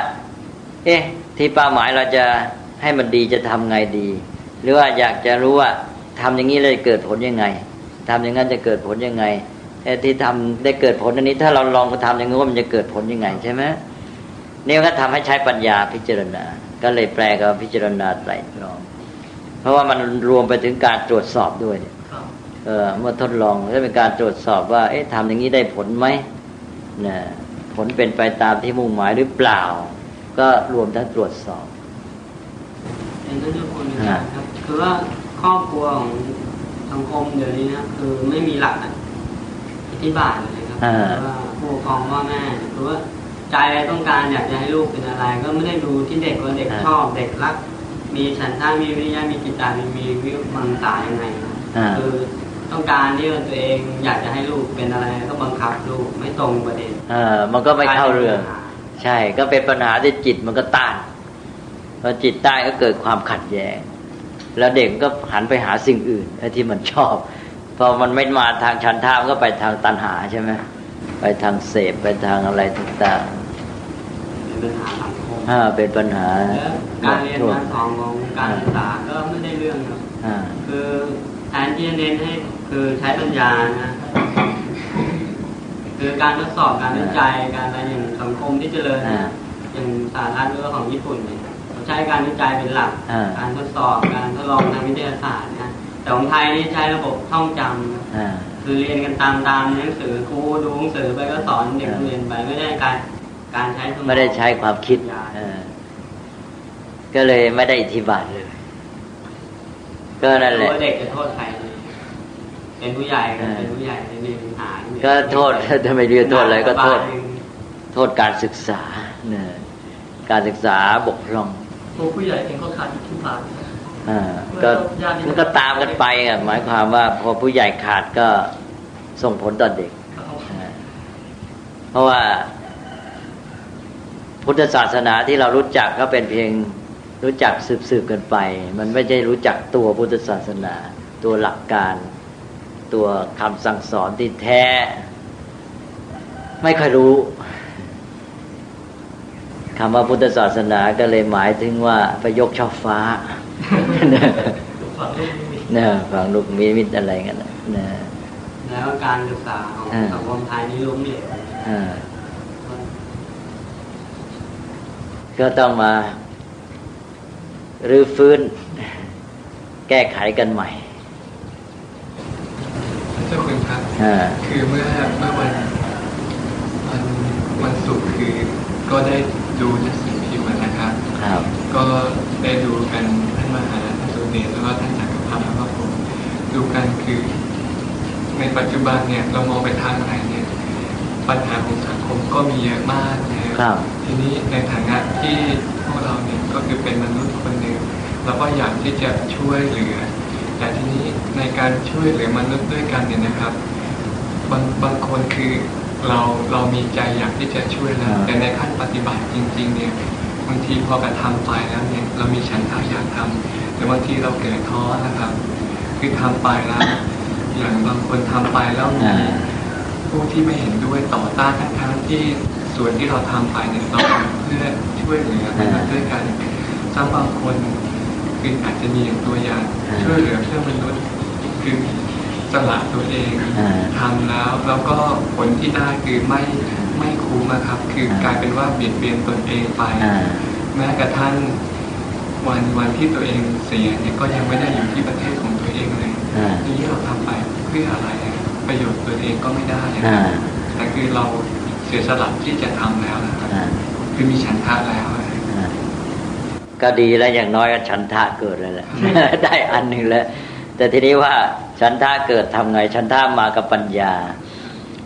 ที่เป้าหมายเราจะให้มันดีจะทำไงดีหรือว่าอยากจะรู้ว่าทำอย่างนี้เลยเกิดผลยังไงทำอย่างนั้นจะเกิดผลยังไงที่ทำได้เกิดผลอันนี้ถ้าเราลองทำอย่างนี้ว่ามันจะเกิดผลยังไงใช่ไหมนี่ก็ทำให้ใช้ปัญญาพิจารณาก็เลยแปลกับพิจารณาไตรตรองเพราะว่ามันรวมไปถึงการตรวจสอบด้วยเมื่อทดลองก็เป็นการตรวจสอบว่าทำอย่างนี้ได้ผลไหมนะผลเป็นไปตามที่มุ่งหมายหรือเปล่าก็รวมทั้งตรวจสอบเป็นเรื่องคนนะครับคือว่าครอบครัวของสังคมเดี๋ยวนี้นะคือไม่มีหลักอธิบายเลยครับว่าผู้ปกครองพ่อแม่หรือว่าใจต้องการอยากจะให้ลูกเป็นอะไรก็ไม่ได้ดูที่เด็กว่าเด็กชอบเด็กรักมีฉันทะมีวิริยะมีจิตใจมีวิมังสายังไงคือต้องการที่ตัวเองอยากจะให้ลูกเป็นอะไรก็บังคับลูกไม่ตรงประเด็นมันก็ไม่เข้าเรื่องใช่ก็เป็นปัญหาที่จิตมันก็ต้านพอจิตต้านก็เกิดความขัดแย้งแล้วเด็กก็หันไปหาสิ่งอื่นที่มันชอบพอมันไม่มาทางฉันทะมันก็ไปทางตัณหาใช่ไหมไปทางเสพไปทางอะไรต่างๆเป็นปัญหาสังคมเป็นปัญหาการเรียนการสอนของการศึกษาก็ไม่ได้เรื่องครับคือแทนที่จะเน้นให้คือใช้ปัญญานะคือการทดสอบการวิจัยการอะไรอย่างสังคมที่เจริญอย่างสาธารณรัฐของญี่ปุ่นเนี่ยเขาใช้การวิจัยเป็นหลักการทดสอบการทดลองทางวิทยาศาสตร์นะแต่ของไทยนี่ใช้ระบบท่องจำคือเรียนกันตามหนังสือครูดูหนังสือไปก็สอนเด็กเรียนไปไม่ได้การใช้ไม่ได้ใช้ความคิดก็เลยไม่ได้อิทธิบาทเลยก็นั่นแหละเด็กจะโทษใครเป็นผู้ใหญ่เป็นผู้ใหญ่มีปัญหาก็โทษถ้าไม่เรียนโทษอะไรก็โทษการศึกษาเนี่ยการศึกษาบกพร่องผู้ใหญ่เองก็ขาดอิทธิบาทก็ตามกันไปหมายความว่าพอผู้ใหญ่ขาดก็ส่งผลต่อเด็ก ราะว่าพุทธศาสนาที่เรารู้จักก็เป็นเพียงรู้จักสืบกันไปมันไม่ใช่รู้จักตัวพุทธศาสนาตัวหลักการตัวคำสั่งสอนที่แท้ไม่ค่อยรู้คำว่าพุทธศาสนาก็เลยหมายถึงว่าไปยกช่อฟ้าฝังลูกมีมิตอะไรกันนะแล้วการศึกษาของสังคมไทยนี่ล้มเหลวก็ต้องมารื้อฟื้นแก้ไขกันใหม่เจ้าคุณครับคือเมื่อวันศุกร์คือก็ได้ดูหนังสือพิมพ์นะครับก็ได้ดูกันท่านมหาท่านสุเดชแล้วก็ท่านจักรพรรดิแล้วก็ผมดูกันคือในปัจจุบันเนี่ยเรามองไปทางไหนเนี่ยปัญหาของสังคมก็มีเยอะมากนะครับทีนี้ในฐานะที่พวกเราเนี่ยก็คือเป็นมนุษย์คนหนึ่งเราก็อยากที่จะช่วยเหลือแต่ทีนี้ในการช่วยเหลือมนุษย์ด้วยกันเนี่ยนะครับบางคนคือเรามีใจอยากที่จะช่วยแล้วแต่ในขั้นปฏิบัติจริงๆเนี่ยบางทีพอกระทำไปแล้วเนี่ยเรามีฉันทะอยากทำแต่บางทีเราเกิดท้อนะครับคือทำไปแล้วอย่างบางคนทำไปแล้วมีผู้ที่ไม่เห็นด้วยต่อต้านทั้งที่ส่วนที่เราทำไปเนี่ยเราทำเพื่อช่วยเหลือมนุษย์ด้วยกันซ้ำบางคนคืออาจจะมีอย่างตัวอย่างช่วยเหลือเพื่อมนุษย์คือสละตัวเองทำแล้วก็ผลที่ได้คือไม่คุ้มนะครับคือกลายเป็นว่าเบียดเบียนตนเองไปแม้กระทั่งวันที่ตัวเองเสียเนี่ยก็ยังไม่ได้อยู่ที่ประเทศของตัวเองเลยที่เราทำไปเพื่ออะไรประโยชน์ตัวเองก็ไม่ได้แต่คือเราเสียสละที่จะทำแล้วนะครับคือมีฉันทะแล้วก็ดีแล้วอย่างน้อยฉันทะเกิดแล้วแหละได้อันหนึ่งแล้วแต่ทีนี้ว่าฉันทะเกิดทำไงฉันทะมากับปัญญา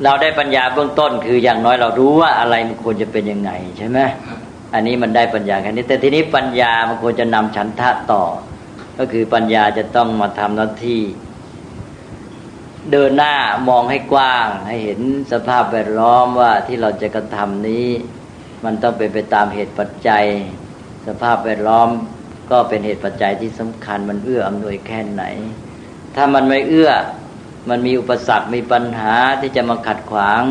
เราได้ปัญญาเบื้องต้นคืออย่างน้อยเรารู้ว่าอะไรมันควรจะเป็นยังไงใช่ไหมอันนี้มันได้ปัญญาแค่นี้แต่ทีนี้ปัญญามันควรจะนำฉันทะต่อก็คือปัญญาจะต้องมาทำหน้าที่เดินหน้ามองให้กว้างให้เห็นสภาพแวดล้อมว่าที่เราจะกระทำนี้มันต้องเป็นไปตามเหตุปัจจัยสภาพแวดล้อมก็เป็นเหตุปัจจัยที่สำคัญมันเอื้ออำนวยแค่ไหนถ้ามันไม่เอื้อมันมีอุปสรรคมีปัญหาที่จะมาขัดขวาง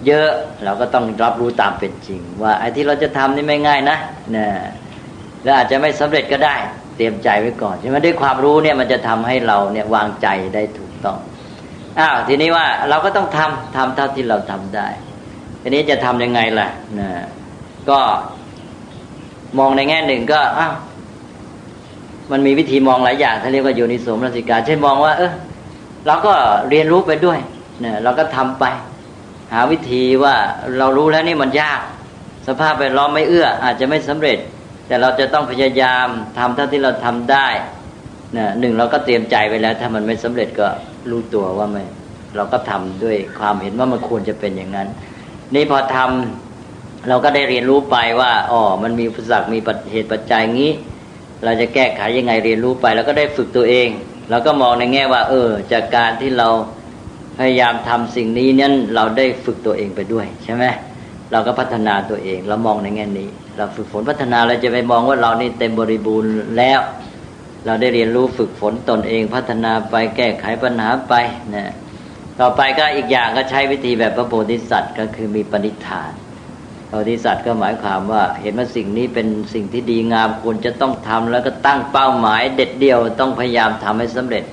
เยอะเราก็ต้องรับรู้ตามเป็นจริงว่าไอ้ที่เราจะทำนี่ไม่ง่ายนะแล้วอาจจะไม่สำเร็จก็ได้เตรียมใจไว้ก่อนใช่ไหมด้วยความรู้เนี่ยมันจะทำให้เราเนี่ยวางใจได้ถูกต้องทีนี้ว่าเราก็ต้องทำเท่าที่เราทำได้ทีนี้จะทำยังไงล่ะก็มองในแง่หนึ่งก็มันมีวิธีมองหลายอย่างท่านเรียกว่าโยนิโสมนสิการเช่นมองว่าเราก็เรียนรู้ไปด้วยเราก็ทำไปหาวิธีว่าเรารู้แล้วนี่มันยากสภาพแวดล้อมไม่เอื้ออาจจะไม่สำเร็จแต่เราจะต้องพยายามทำเท่าที่เราทำได้หนึ่งเราก็เตรียมใจไปแล้วถ้ามันไม่สำเร็จก็รู้ตัวว่าไม่เราก็ทำด้วยความเห็นว่ามันควรจะเป็นอย่างนั้นนี่พอทำเราก็ได้เรียนรู้ไปว่ามันมีอุปสรรคมีเหตุปัจจัยงี้เราจะแก้ไขยังไงเรียนรู้ไปแล้วก็ได้ฝึกตัวเองเราก็มองในแง่ว่าจากการที่เราพยายามทำสิ่งนี้นั้นเราได้ฝึกตัวเองไปด้วยใช่ไหมเราก็พัฒนาตัวเองเรามองในแง่นี้เราฝึกฝนพัฒนาเราจะไปมองว่าเรานี่เต็มบริบูรณ์แล้วเราได้เรียนรู้ฝึกฝนตนเองพัฒนาไปแก้ไขปัญหาไปต่อไปก็อีกอย่างก็ใช้วิธีแบบพระโพธิสัตว์ก็คือมีปณิธานพระโพธิสัตว์ก็หมายความว่าเห็นว่าสิ่งนี้เป็นสิ่งที่ดีงามควรจะต้องทำแล้วก็ตั้งเป้าหมายเด็ดเดี่ยวต้องพยายามทำให้สำเร็จ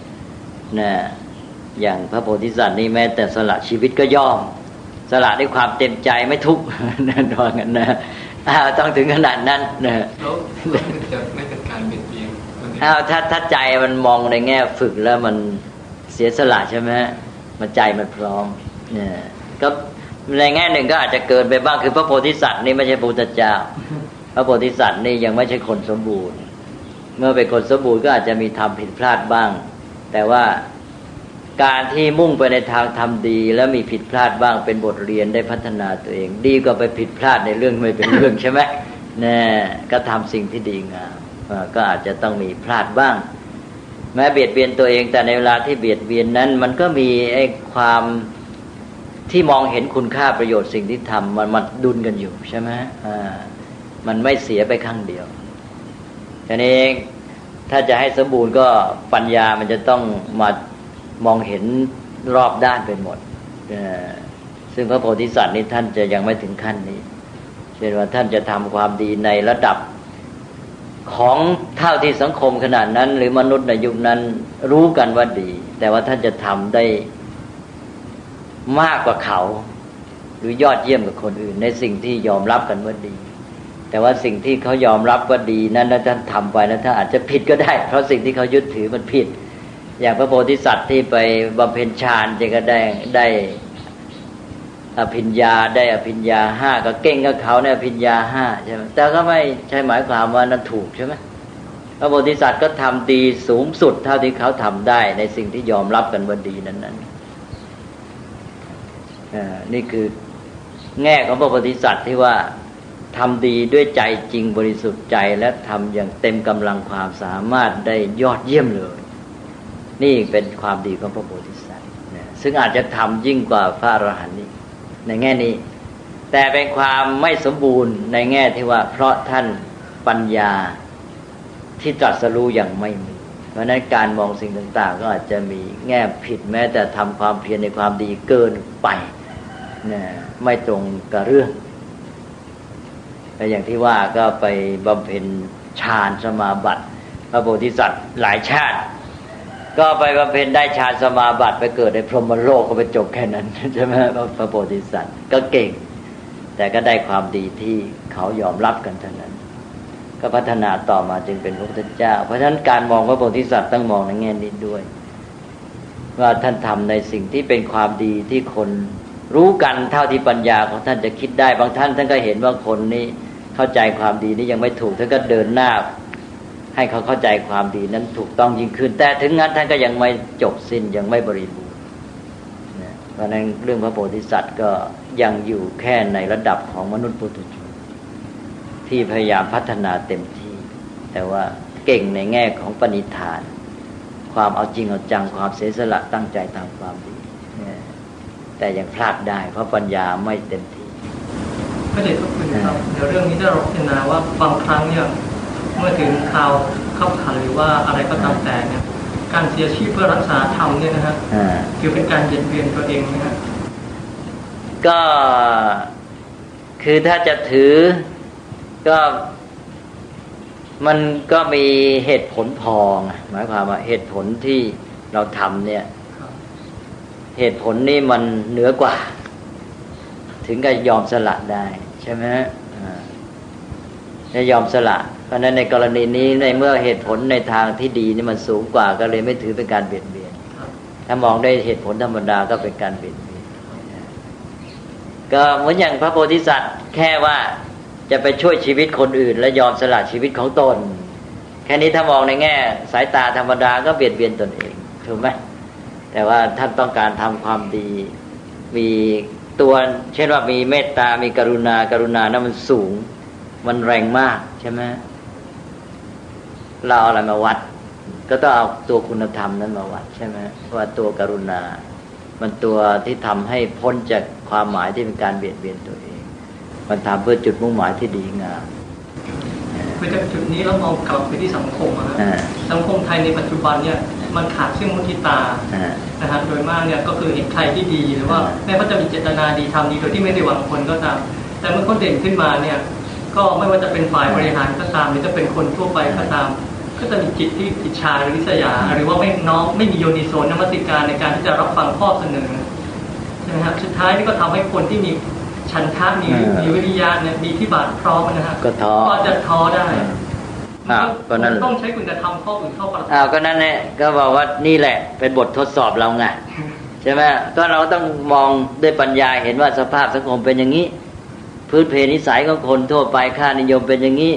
อย่างพระโพธิสัตว์นี่แม้แต่สละชีวิตก็ยอมสละด้วยความเต็มใจไม่ทุกข์นั่นว่างั้นต้องถึงขนาดนั้นแล้วมันจะไม่เป็นการเบียดเบียนถ้าใจมันมองในแง่ฝึกแล้วมันเสียสละใช่ไหมมันใจมันพร้อมก็ในแง่หนึ่งก็อาจจะเกินไปบ้างคือพระโพธิสัตว์นี่ไม่ใช่พระพุทธเจ้าพระโพธิสัตว์นี่ยังไม่ใช่คนสมบูรณ์เมื่อเป็นคนสมบูรณ์ก็อาจจะมีทำผิดพลาดบ้างแต่ว่าการที่มุ่งไปในทางทำดีแล้วมีผิดพลาดบ้างเป็นบทเรียนได้พัฒนาตัวเองดีกว่าไปผิดพลาดในเรื่องไม่เป็นเรื่องใช่ไหมก็ทำสิ่งที่ดีงามก็อาจจะต้องมีพลาดบ้างแม้เบียดเบียนตัวเองแต่ในเวลาที่เบียดเบียนนั้นมันก็มีไอ้ความ ที่มองเห็นคุณค่าประโยชน์สิ่งที่ทำมันดุลกันอยู่ใช่ไหมมันไม่เสียไปข้างเดียวทีนี้ถ้าจะให้สมบูรณ์ก็ปัญญามันจะต้องมามองเห็นรอบด้านไปหมดซึ่งพระโพธิสัตว์นี่ท่านจะยังไม่ถึงขั้นนี้เช่นว่าท่านจะทำความดีในระดับของเท่าที่สังคมขนาดนั้นหรือมนุษย์ในยุคนั้นรู้กันว่าดีแต่ว่าท่านจะทำได้มากกว่าเขาหรือยอดเยี่ยมกว่าคนอื่นในสิ่งที่ยอมรับกันว่าดีแต่ว่าสิ่งที่เขายอมรับว่าดีนั้นท่านทำไปแล้วท่านอาจจะผิดก็ได้เพราะสิ่งที่เขายึดถือมันผิดอย่างพระโพธิสัตว์ที่ไปบำเพ็ญฌานจะก็ได้อภิญญาได้อภิญญา5ก็เก่งกับเขาในอภิญญา5ใช่ไหมแต่ก็ไม่ใช่หมายความว่านั้นถูกใช่ไหมพระโพธิสัตว์ก็ทำดีสูงสุดเท่าที่เขาทำได้ในสิ่งที่ยอมรับกันว่าดีนั้นนี่คือแง่ของพระโพธิสัตว์ที่ว่าทำดีด้วยใจจริงบริสุทธิ์ใจและทำอย่างเต็มกำลังความสามารถได้ยอดเยี่ยมเลยนี่เป็นความดีของพระโพธิสัตว์ซึ่งอาจจะทำยิ่งกว่าพระอรหันต์นี้ในแง่นี้แต่เป็นความไม่สมบูรณ์ในแง่ที่ว่าเพราะท่านปัญญาที่ตรัสรู้อย่างไม่มีเพราะนั้นการมองสิ่งต่างๆก็อาจจะมีแง่ผิดแม้แต่ทำความเพียรในความดีเกินไปไม่ตรงกับเรื่องแต่อย่างที่ว่าก็ไปบำเพ็ญฌานสมาบัติพระโพธิสัตว์หลายชาติก็ไปบำเพ็ญได้ฌานสมาบัติไปเกิดในพรหมโลกก็ไปจบแค่นั้นใช่ไหมพระโพธิสัตว์ก็เก่งแต่ก็ได้ความดีที่เขายอมรับกันเท่านั้นก็พัฒนาต่อมาจึงเป็นพระพุทธเจ้าเพราะฉะนั้นการมองพระโพธิสัตว์ต้องมองในแง่นี้ด้วยว่าท่านทำในสิ่งที่เป็นความดีที่คนรู้กันเท่าที่ปัญญาของท่านจะคิดได้บางท่านท่านก็เห็นว่าคนนี้เข้าใจความดีนี้ยังไม่ถูกท่านก็เดินหน้าให้เขาเข้าใจความดีนั้นถูกต้องยิ่งขึ้นแต่ถึงงั้นท่านก็ยังไม่จบสิ้นยังไม่บริบูรณ์เพราะฉะนั้นเรื่องพระโพธิสัตว์ก็ยังอยู่แค่ในระดับของมนุษย์ปุถุชนที่พยายามพัฒนาเต็มที่แต่ว่าเก่งในแง่ของปณิธานความเอาจริงเอาจังความเสียสละตั้งใจทำความดีแต่ยังพลาดได้เพราะปัญญาไม่เต็มที่พระเดชพระคุณครับเดี๋ยวเรื่องนี้ได้รับพิจารณาว่าบางครั้งเนี่ยเมื่อถึงคราวขับขันหรือว่าอะไรก็ตามแต่เนี่ยการเสียชีพเพื่อรักษาธรรมเนี่ยนะฮะคือเป็นการเบียดเบียนตัวเองนะฮะก็คือถ้าจะถือก็มันก็มีเหตุผลพอหมายความว่าเหตุผลที่เราทำเนี่ยเหตุผลนี่มันเหนือกว่าถึงกับยอมสละได้ใช่ไหมจะยอมสละเพราะนั้นในกรณีนี้ในเมื่อเหตุผลในทางที่ดีนี่มันสูงกว่าก็เลยไม่ถือเป็นการเบียดเบียนถ้ามองได้เหตุผลธรรมดาก็เป็นการเบียดเบียนก็เหมือนอย่างพระโพธิสัตว์แค่ว่าจะไปช่วยชีวิตคนอื่นและยอมสละชีวิตของตนแค่นี้ถ้ามองในแง่สายตาธรรมดาก็เบียดเบียนตนเองถูกไหมแต่ว่าท่านต้องการทำความดีมีตัวเช่นว่ามีเมตตามีกรุณานั้นมันสูงมันแรงมากใช่ไหมเราเอาอะไรมาวัดก็ต้องเอาตัวคุณธรรมนั้นมาวัดใช่ไหมว่าตัวกรุณามันตัวที่ทำให้พ้นจากความหมายที่เป็นการเบียดเบียนตัวเองมันทำเพื่อจุดมุ่งหมายที่ดีงามไปจากจุดนี้แล้วมองกลับไปที่สังคมสังคมไทยในปัจจุบันเนี่ยมันขาดซึ่งมุทิตานะฮะโดยมากเนี่ยก็คือเห็นใครที่ดีหรือว่าแม้ว่าจะมีเจตนาดีทำดีโดยที่ไม่ได้หวังผลก็ตามแต่เมื่อเขาเด่นขึ้นมาเนี่ยก็ไม่ว่าจะเป็นฝ่ายบริหารก็ตามหรือจะเป็นคนทั่วไปก็ตามก็จะมีจิตที่อิจฉาหรือริษยาหรือว่าไม่มีโยนิโสนมัสการในการที่จะรับฟังข้อเสนอนะฮะสุดท้ายนี่ก็ทำให้คนที่มีฉันทะมีวิริยะเนี่ยมีที่บาทพร้อมนะฮะก็จะท้อได้ก็นั่นต้องใช้คุณธรรมข้ออื่นเข้าประก็นั่นแหละก็บอกว่านี่แหละเป็นบททดสอบเราไงใช่ไหมก็เราต้องมองด้วยปัญญาเห็นว่าสภาพสังคมเป็นอย่างนี้พื้นเพนิสัยของคนทั่วไปค่านิยมเป็นอย่างนี้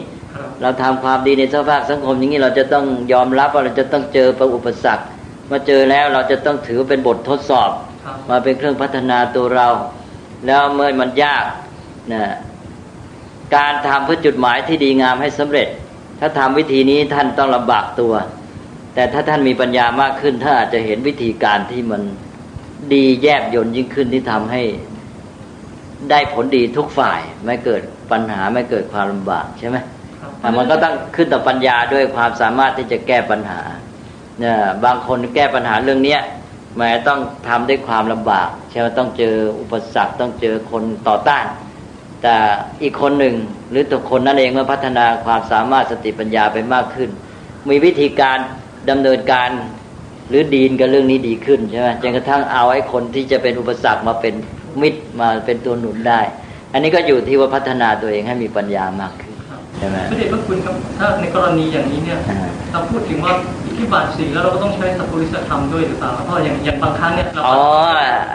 เราทำความดีในสภาพสังคมอย่างนี้เราจะต้องยอมรับว่าเราจะต้องเจออุปสรรคมาเจอแล้วเราจะต้องถือเป็นบททดสอบมาเป็นเครื่องพัฒนาตัวเราแล้วเมื่อมันยากนะการทำเพื่อจุดหมายที่ดีงามให้สำเร็จถ้าทำวิธีนี้ท่านต้องลำบากตัวแต่ถ้าท่านมีปัญญามากขึ้นท่านอาจจะเห็นวิธีการที่มัน ดีแยบยลยิ่งขึ้นที่ทำให้ได้ผลดีทุกฝ่ายไม่เกิดปัญหาไม่เกิดความลำบากใช่ไหมมันก็ต้องขึ้นต่อปัญญาด้วยความสามารถที่จะแก้ปัญหาเนี่ยบางคนแก้ปัญหาเรื่องนี้แม้ต้องทำด้วยความลำบากใช่ไหมต้องเจออุปสรรคต้องเจอคนต่อต้านแต่อีกคนหนึ่งหรือตัวคนนั่นเองเมื่อพัฒนาความสามารถสติปัญญาไปมากขึ้นมีวิธีการดำเนินการหรือดีนกับเรื่องนี้ดีขึ้นใช่ไหมจนกระทั่งเอาไอ้คนที่จะเป็นอุปสรรคมาเป็นมิตรมาเป็นตัวหนุนได้อันนี้ก็อยู่ที่ว่าพัฒนาตัวเองให้มีปัญญามากขึ้นใช่ไหมพระเดชพระคุณครับถ้าในกรณีอย่างนี้เนี่ยเราพูดถึงว่าอิทธิบาท4แล้วเราก็ต้องใช้สัพพุริสธรรมด้วยหรือเปล่าเพราะอย่างบางครั้งเนี่ยเรา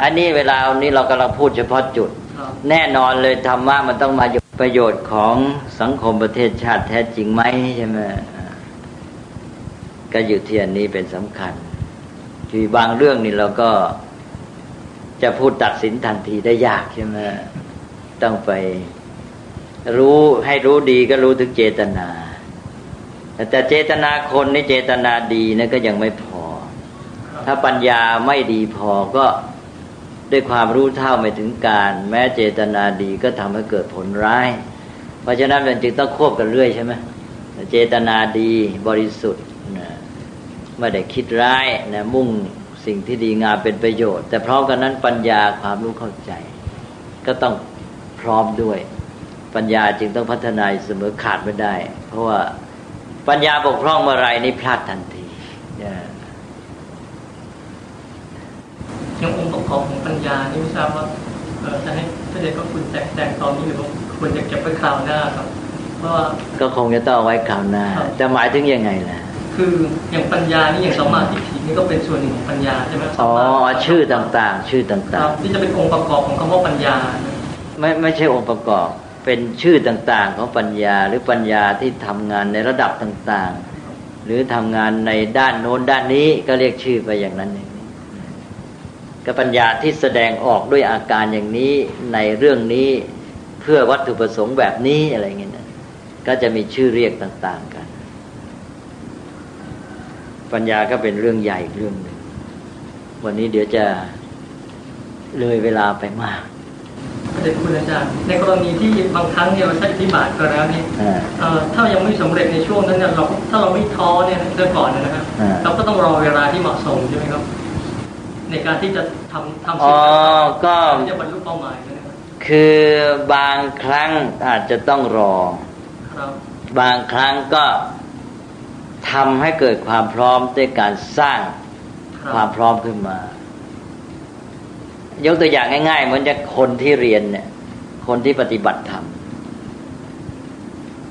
อันนี้เวลานี้เรากำลังพูดเฉพาะจุดแน่นอนเลยธรรมะมันต้องมาประโยชน์ของสังคมประเทศชาติแท้จริงไหมใช่ไหมก็อยู่ที่อันนี้เป็นสำคัญคือบางเรื่องนี่เราก็จะพูดตัดสินทันทีได้ยากใช่ไหมต้องไปรู้ให้รู้ดีก็รู้ถึงเจตนาแต่เจตนาคนนี่เจตนาดีนะก็ยังไม่พอถ้าปัญญาไม่ดีพอก็ด้วยความรู้เท่าไม่ถึงการแม้เจตนาดีก็ทำให้เกิดผลร้ายเพราะฉะนั้นมันจึงต้องควบกันเรื่อยใช่ไหมเจตนาดีบริสุทธิ์นะไม่ได้คิดร้ายนะมุ่งสิ่งที่ดีงามเป็นประโยชน์แต่พร้อมกันนั้นปัญญาความรู้เข้าใจก็ต้องพร้อมด้วยปัญญาจึงต้องพัฒนาเสมอขาดไม่ได้เพราะว่าปัญญาบกพร่องเมื่อไรนี่พลาดทันทีอย่างองค์ประกอบของปัญญานี่ไม่ทราบว่าจะให้พระเดชพระคุณแจกตอนนี้หรือว่าควรจะเก็บไว้คราวหน้าครับเพราะว่าก็คงจะต้องเอาไว้คราวหน้าจะหมายถึงยังไงล่ะคืออย่างปัญญานี่อย่างสัมมาทิฏฐินี่ก็เป็นส่วนหนึ่งของปัญญาใช่ไหมชื่อต่างๆชื่อต่างๆที่จะเป็นองค์ประกอบของคำว่าปัญญาไม่ใช่องค์ประกอบเป็นชื่อต่างๆของปัญญาหรือปัญญาที่ทำงานในระดับต่างๆหรือทำงานในด้านโน้นด้านนี้ก็เรียกชื่อไปอย่างนั้นเองก็ปัญญาที่แสดงออกด้วยอาการอย่างนี้ในเรื่องนี้เพื่อวัตถุประสงค์แบบนี้อะไรเงี้ยนะก็จะมีชื่อเรียกต่างๆกันปัญญาก็เป็นเรื่องใหญ่เรื่องหนึ่งวันนี้เดี๋ยวจะเลยเวลาไปมากพระเดชคุณอาจารย์ในกรณีที่บางครั้งเนี่ยเราใช้อิทธิบาทก็แล้วนี่ถ้ายังไม่สำเร็จในช่วงนั้นเนี่ยถ้าเราไม่ท้อเนี่ยเริ่มก่อนนะครับเราก็ต้องรอเวลาที่เหมาะสมใช่ไหมครับในการที่จะทำสิ่งก็ที่จะบรรลุเป้าหมายนะครับคือบางครั้งอาจจะต้องรอบางครั้งก็ทำให้เกิดความพร้อมด้วยการสร้างความพร้อมขึ้นมายกตัวอย่างง่ายๆเหมือนจะคนที่เรียนเนี่ยคนที่ปฏิบัติธรรม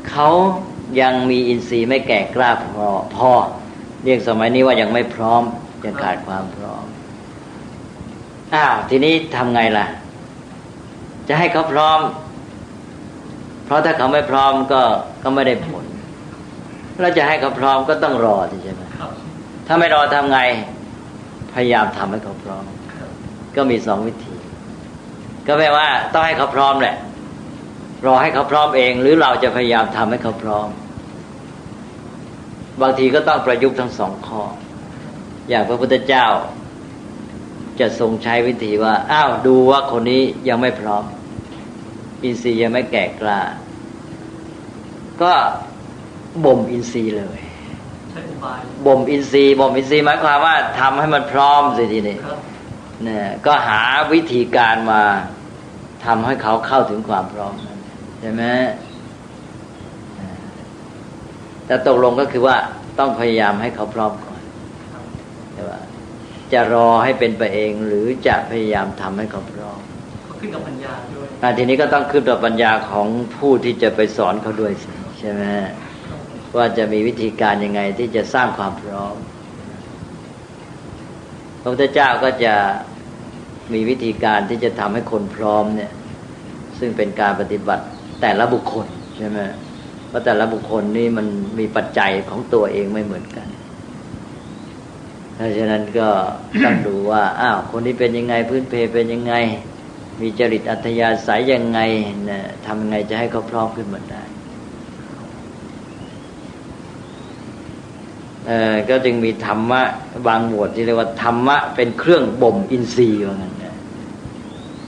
เขายังมีอินทรีย์ไม่แก่กล้าพอเรียกสมัยนี้ว่ายังไม่พร้อมยังขาดความพร้อมทีนี้ทำไงล่ะจะให้เขาพร้อมเพราะถ้าเขาไม่พร้อมก็ไม่ได้ผลเราจะให้เขาพร้อมก็ต้องรอใช่ไหมถ้าไม่รอทำไงพยายามทำให้เขาพร้อมก็มี2 วิธีก็แปลว่าต้องให้เขาพร้อมแหละรอให้เขาพร้อมเองหรือเราจะพยายามทำให้เขาพร้อมบางทีก็ต้องประยุกต์ทั้ง2 ข้ออย่างพระพุทธเจ้าจะทรงใช้วิธีว่าดูว่าคนนี้ยังไม่พร้อมอินทรีย์ยังไม่แก่กล้าก็บ่มอินทรีย์เลยบ่มอินทรีย์หมายความว่าทำให้มันพร้อมสิทีนี้เนี่ยก็หาวิธีการมาทำให้เขาเข้าถึงความพร้อมใช่ไหมแต่ตกลงก็คือว่าต้องพยายามให้เขาพร้อมก่อนแต่ว่าจะรอให้เป็นไปเองหรือจะพยายามทำให้เขาพร้อมขึ้นกับปัญญาด้วยทีนี้ก็ต้องขึ้นกับปัญญาของผู้ที่จะไปสอนเขาด้วยใช่ไหมว่าจะมีวิธีการยังไงที่จะสร้างความพร้อมพระพุทธเจ้าก็จะมีวิธีการที่จะทำให้คนพร้อมเนี่ยซึ่งเป็นการปฏิบัติแต่ละบุคคลใช่ไหมเพราะแต่ละบุคคลนี่มันมีปัจจัยของตัวเองไม่เหมือนกันเพราะฉะนั้นก็ต้องดูว่าคนนี้เป็นยังไงพื้นเพเป็นยังไงมีจริตอัธยาศัยยังไงนะทำยังไงจะให้เขาพร้อมขึ้นมาได้ ก็จึงมีธรรมะบางหมวดที่เรียกว่าธรรมะเป็นเครื่องบ่มอินทรีย์ว่างั้นนะ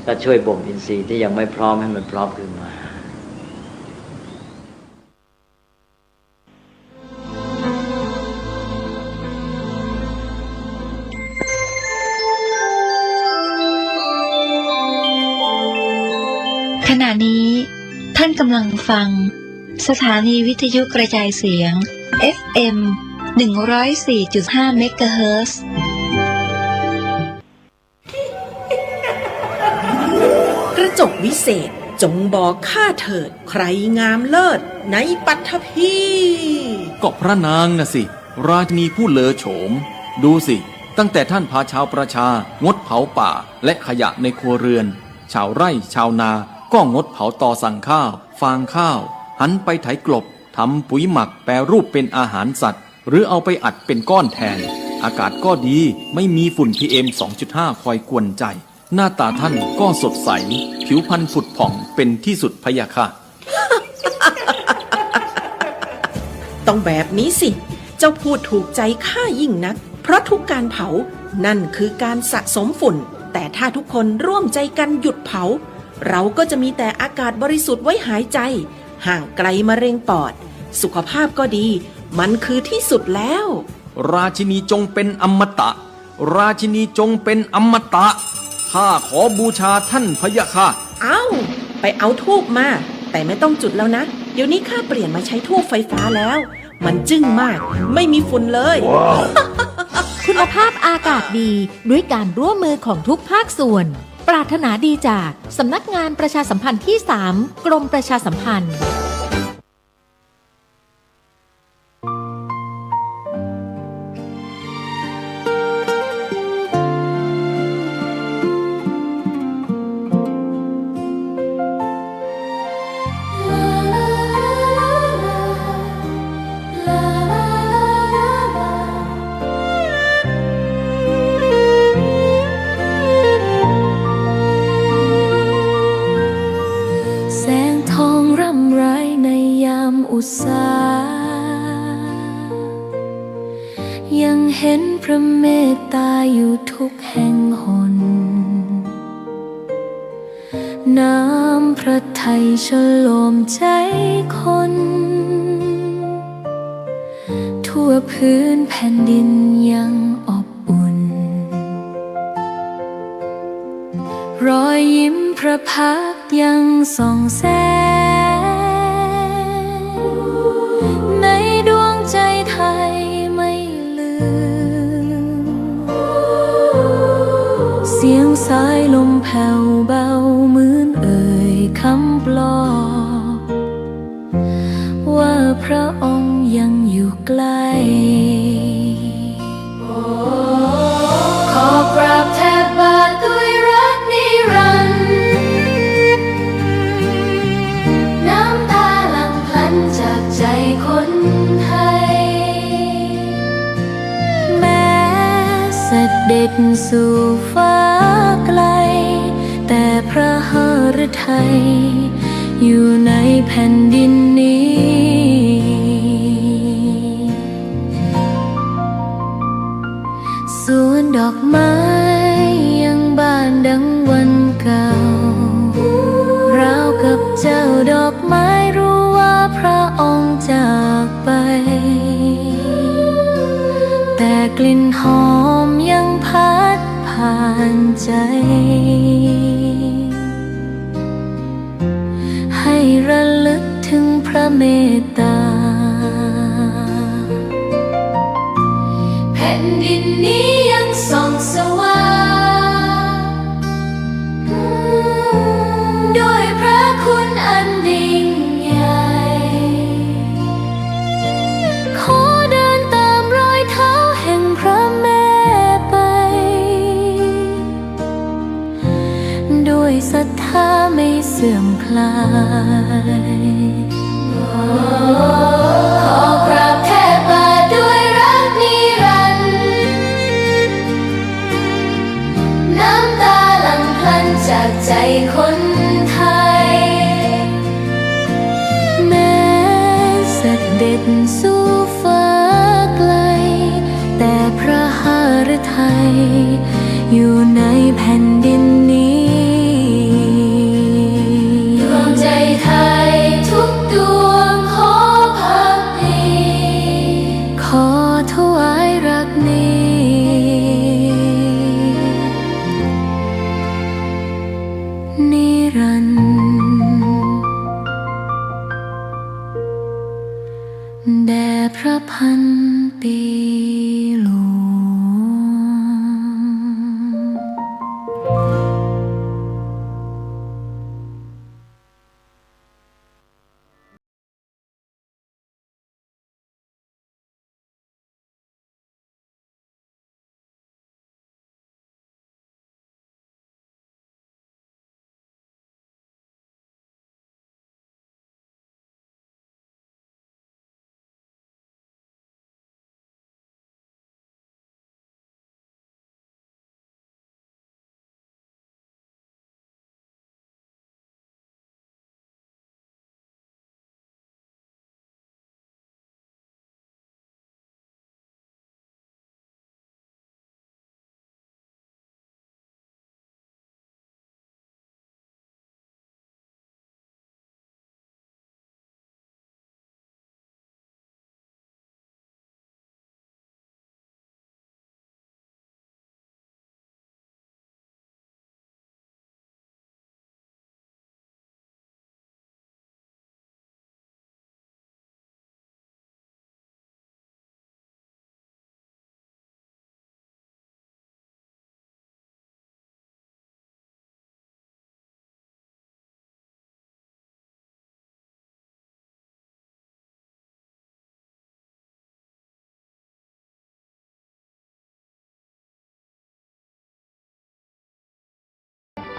ก็ช่วยบ่มอินทรีย์ที่ยังไม่พร้อมให้มันพร้อมขึ้นมาขณะนี้ท่านกำลังฟังสถานีวิทยุกระจายเสียง FM 104.5 เมกะเฮิรตซ์กระจกวิเศษจงบอกข้าเถิดใครงามเลิศในปัทภี ก็พระนางน่ะสิราชินีผู้เลอโฉมดูสิตั้งแต่ท่านพาชาวประชางดเผาป่าและขยะในครัวเรือนชาวไร่ชาวนาก็งดเผาตอสั่งข้าวฟางข้าวหันไปไถกลบทำปุ๋ยหมักแปรรูปเป็นอาหารสัตว์หรือเอาไปอัดเป็นก้อนแทนอากาศก็ดีไม่มีฝุ่น PM 2.5 คอยกวนใจหน้าตาท่านก็สดใสผิวพรรณผุดผ่องเป็นที่สุดพะยะค่ะ ต้องแบบนี้สิเจ้าพูดถูกใจข้ายิ่งนักเพราะทุกการเผานั่นคือการสะสมฝุ่นแต่ถ้าทุกคนร่วมใจกันหยุดเผาเราก็จะมีแต่อากาศบริสุทธิ์ไว้หายใจห่างไกลมะเร็งปอดสุขภาพก็ดีมันคือที่สุดแล้วราชินีจงเป็นอมตะราชินีจงเป็นอมตะข้าขอบูชาท่านพะยะค่ะไปเอาธูปมาแต่ไม่ต้องจุดแล้วนะเดี๋ยวนี้ข้าเปลี่ยนมาใช้ธูปไฟฟ้าแล้วมันจึ้งมากไม่มีฝุ่นเลย wow. คุณภาพอากาศดีด้วยการร่วมมือของทุกภาคส่วนปรารถนาดีจากสำนักงานประชาสัมพันธ์ที่ 3 กรมประชาสัมพันธ์อุตสายังเห็นพระเมตตาอยู่ทุกแห่งหนน้ำพระทัยฉโลมใจคนทั่วพื้นแผ่นดินยังอบอุ่นรอยยิ้มพระพักตร์ยังส่องแสในดวงใจไทยไม่ลืมเสียงสายลมแผ่วเบาเหมือนเอ่ยคำปลอบว่าพระองค์ยังอยู่ใกล้ขอกราบแทบบาทด้วยรักนิรันดร์น้ำตาหลั่งพลันจากใจคนไทยแม้เสด็จสู่ฟ้าไกลแต่พระหฤทัยอยู่ในแผ่นดินนี้สวนดอกไม้ยังบานดังวันเก่าราวกับเจ้าดอกไม้รู้ว่าพระองค์จากไปแต่กลิ่นหอมยังพัดผ่านใจให้ระลึกถึงพระเมตตาแผ่นดินนี้ยังส่องสว่างด้วยพระคุณอันยิ่งใหญ่ขอเดินตามรอยเท้าแห่งพระแม่ไปด้วยศรัทธาไม่เสื่อมคลายขอกราบแทบบาทด้วยรักนิรันดร์น้ำตาหลั่งพลันจากใจคนไทยแม้เสด็จสู่ฟ้าไกล อยู่ในแผ่นดินนี้ดวงใจไทยทุกดวงขอพักดีขอถวายรักนี้นิรันดร์แด่พระพันปีหลวง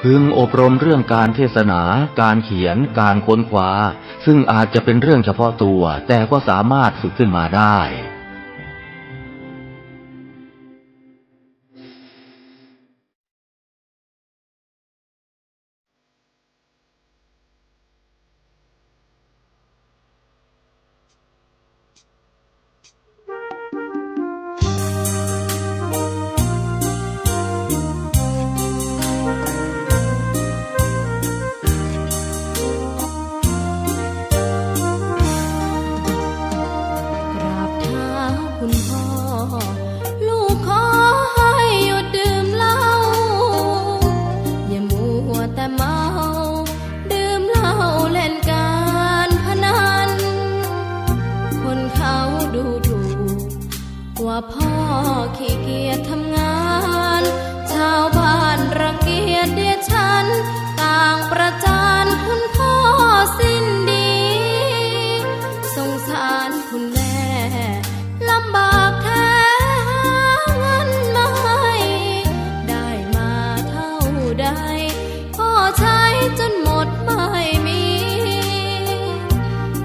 พึงอบรมเรื่องการเทศนา การเขียน การค้นคว้า ซึ่งอาจจะเป็นเรื่องเฉพาะตัว แต่ก็สามารถฝึกขึ้นมาได้ กราบเท้าคุณพ่อลูกขอให้หยุดดื่มเหล้าอย่ามัวแต่เมาดื่มเหล้าเล่นการพนันคนเขาดูถูกว่าพ่อขี้เกียจทำงานชาวบ้านรังเกียจเดียดฉันต่างประจานคุณพ่อสิ้นดีสงสารคุณแม่ลำบากแท้หาเงินมาให้ได้มาเท่าใดพ่อใช้จนหมดไม่มี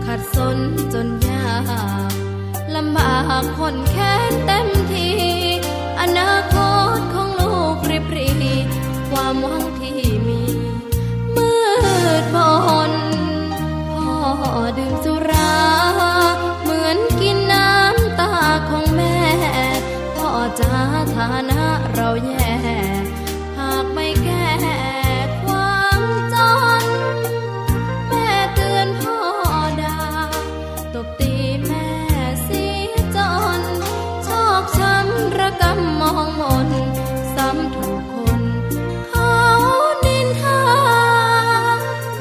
ขัดสนจนยากลำบากคนแค้นเต็มทีอนาคตของลูกริบหรี่ความหวังที่มีมืดมนพ่อดื่มสุราเหมือนกินน้ำตาของแม่พ่อจ๋าฐานะเราแย่หากไม่แก้ความจนแม่เตือนพ่อด่าตบตีแม่เสียจนชอกช้ำระกำมองมนซ้ำถูกคนเขานินทา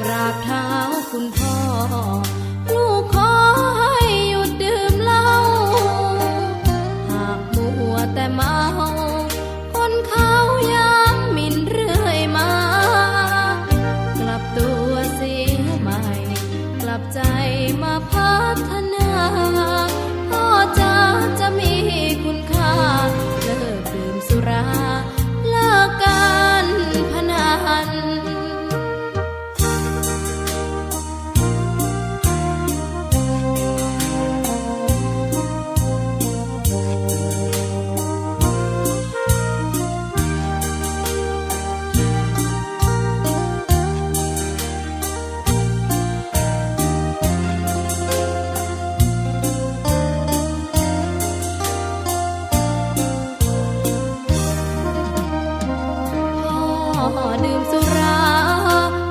กราบเท้าคุณพ่อลูกขอให้หยุดดื่มเหล้าหากมัวแต่เมาคนเขาย้ำหมิ่นเรื่อยมากลับตัวเสียใหม่กลับใจมาพัฒนาพ่อจะมีคุณค่าเลิกดื่มสุราเลิกการพนัน ก ดื่มสุรา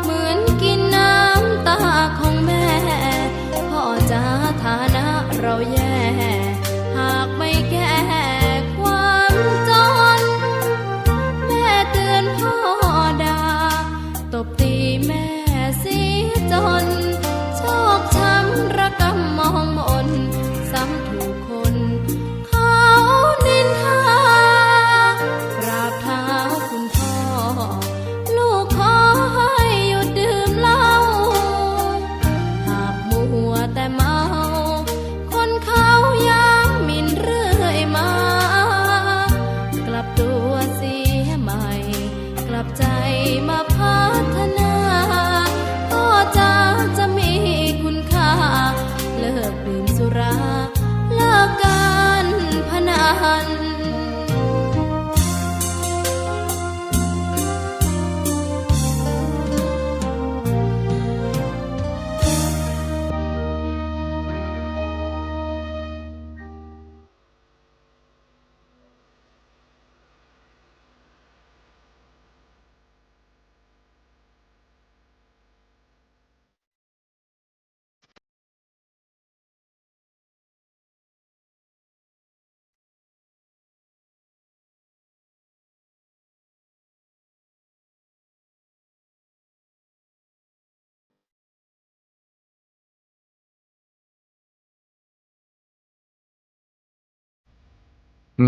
เหมือนกินน้ำตาของแม่พ่อจะฐานะเราแย่หากไม่แก้ความจนแม่เตือนพ่อด่าตบตีแม่เสียจนชอกช้ำระกำมองมนซ้ำถูกคนเขานินทากราบเท้าคุณพ่อลูกขอให้หยุดดื่มเหล้าหากมัวแต่เมาคนเขาย้ำหมิ่นเรื่อยมากลับตัวเสียใหม่กลับใจมาพัฒนาก็จะมีคุณค่าเลิกดื่มสุราเลิกการพนัน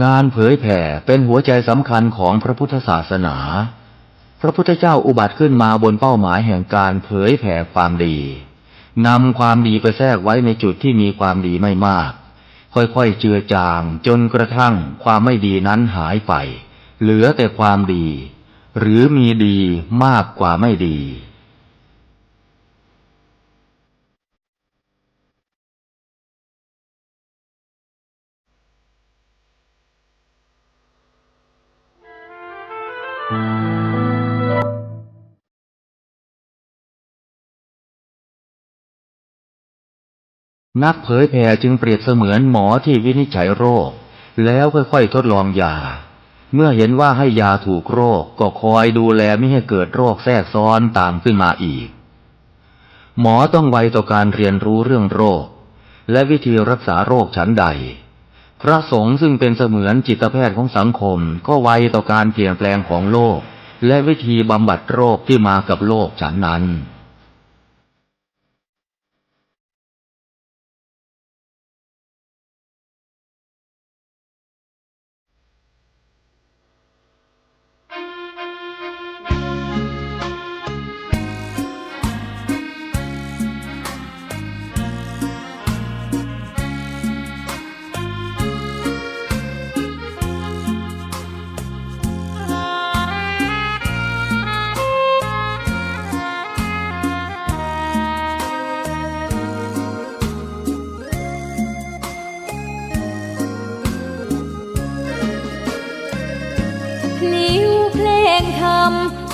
งานเผยแผ่เป็นหัวใจสำคัญของพระพุทธศาสนา พระพุทธเจ้าอุบัติขึ้นมาบนเป้าหมายแห่งการเผยแผ่ความดีนำความดีไปแทรกไว้ในจุดที่มีความดีไม่มากค่อยๆเจือจางจนกระทั่งความไม่ดีนั้นหายไปเหลือแต่ความดีหรือมีดีมากกว่าไม่ดี นักเผยแผ่จึงเปรียบเสมือนหมอที่วินิจฉัยโรคแล้วค่อยๆทดลองยาเมื่อเห็นว่าให้ยาถูกโรคก็คอยดูแลไม่ให้เกิดโรคแทรกซ้อนตามขึ้นมาอีกหมอต้องไวต่อการเรียนรู้เรื่องโรคและวิธีรักษาโรคฉันใดพระสงฆ์ซึ่งเป็นเสมือนจิตแพทย์ของสังคมก็ไวต่อการเปลี่ยนแปลงของโลกและวิธีบำบัดโรคที่มากับโลกฉันนั้น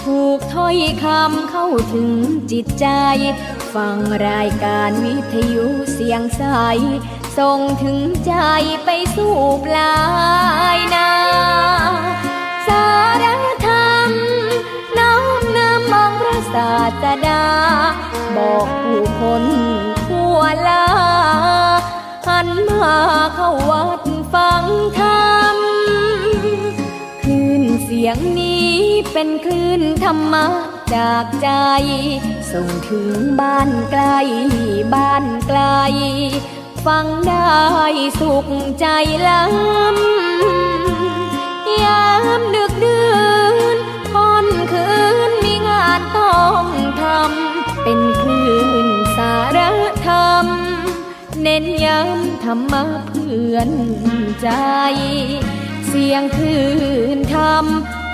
ถูกถ้อยคำเข้าถึงจิตใจฟังรายการวิทยุเสียงใสส่งถึงใจไปสู่ปลายนาสารธรรมน้อมนำมองพระศาสดาบอกผู้คนทั่วลาหันมาเข้าวัดฟังธรรมคลื่นเสียงนี้เป็นคลื่นธรรมะจากใจส่งถึงบ้านไกลบ้านไกลฟังได้สุขใจล้ำยามดึกดื่นค่ำคืนมีงานต้องทำเป็นคลื่นสารธรรมเน้นย้ำธรรมะเพื่อนใจเสียงคลื่นธรรม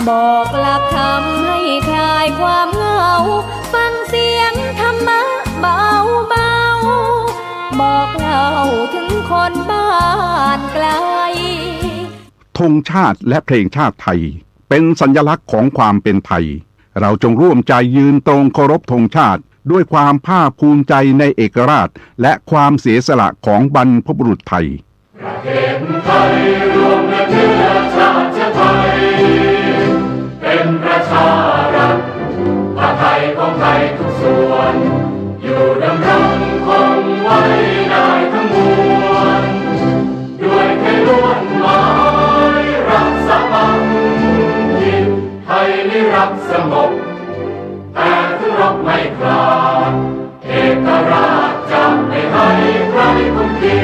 บอกหลักธรรมให้คลายความเหงาฟังเสียงธรรมะเบาเบาบอกเล่าถึงคนบ้านไกลธงชาติและเพลงชาติไทยเป็นสัญลักษณ์ของความเป็นไทยเราจงร่วมใจยืนตรงเคารพธงชาติด้วยความภาคภูมิใจในเอกราชและความเสียสละของบรรพบุรุษไทยประเทศไทยรวมเชื้อชาติไทยเป็นประชารัฐ รักสงบแต่ถึงรบไม่กล้าเอกราชจะไม่ให้ใครคุมที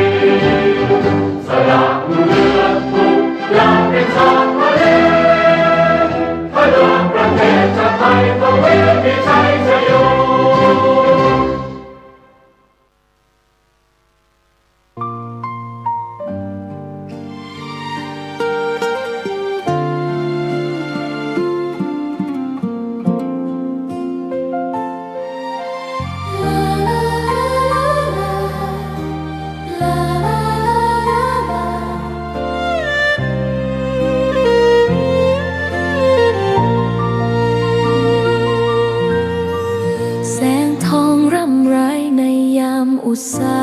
สละเลือดทุกอย่างเป็นชาติทะเลพระดวงประเทศชาติไทยทวีมีชัยชโยแสงทองร่ำไรในยามอุตสา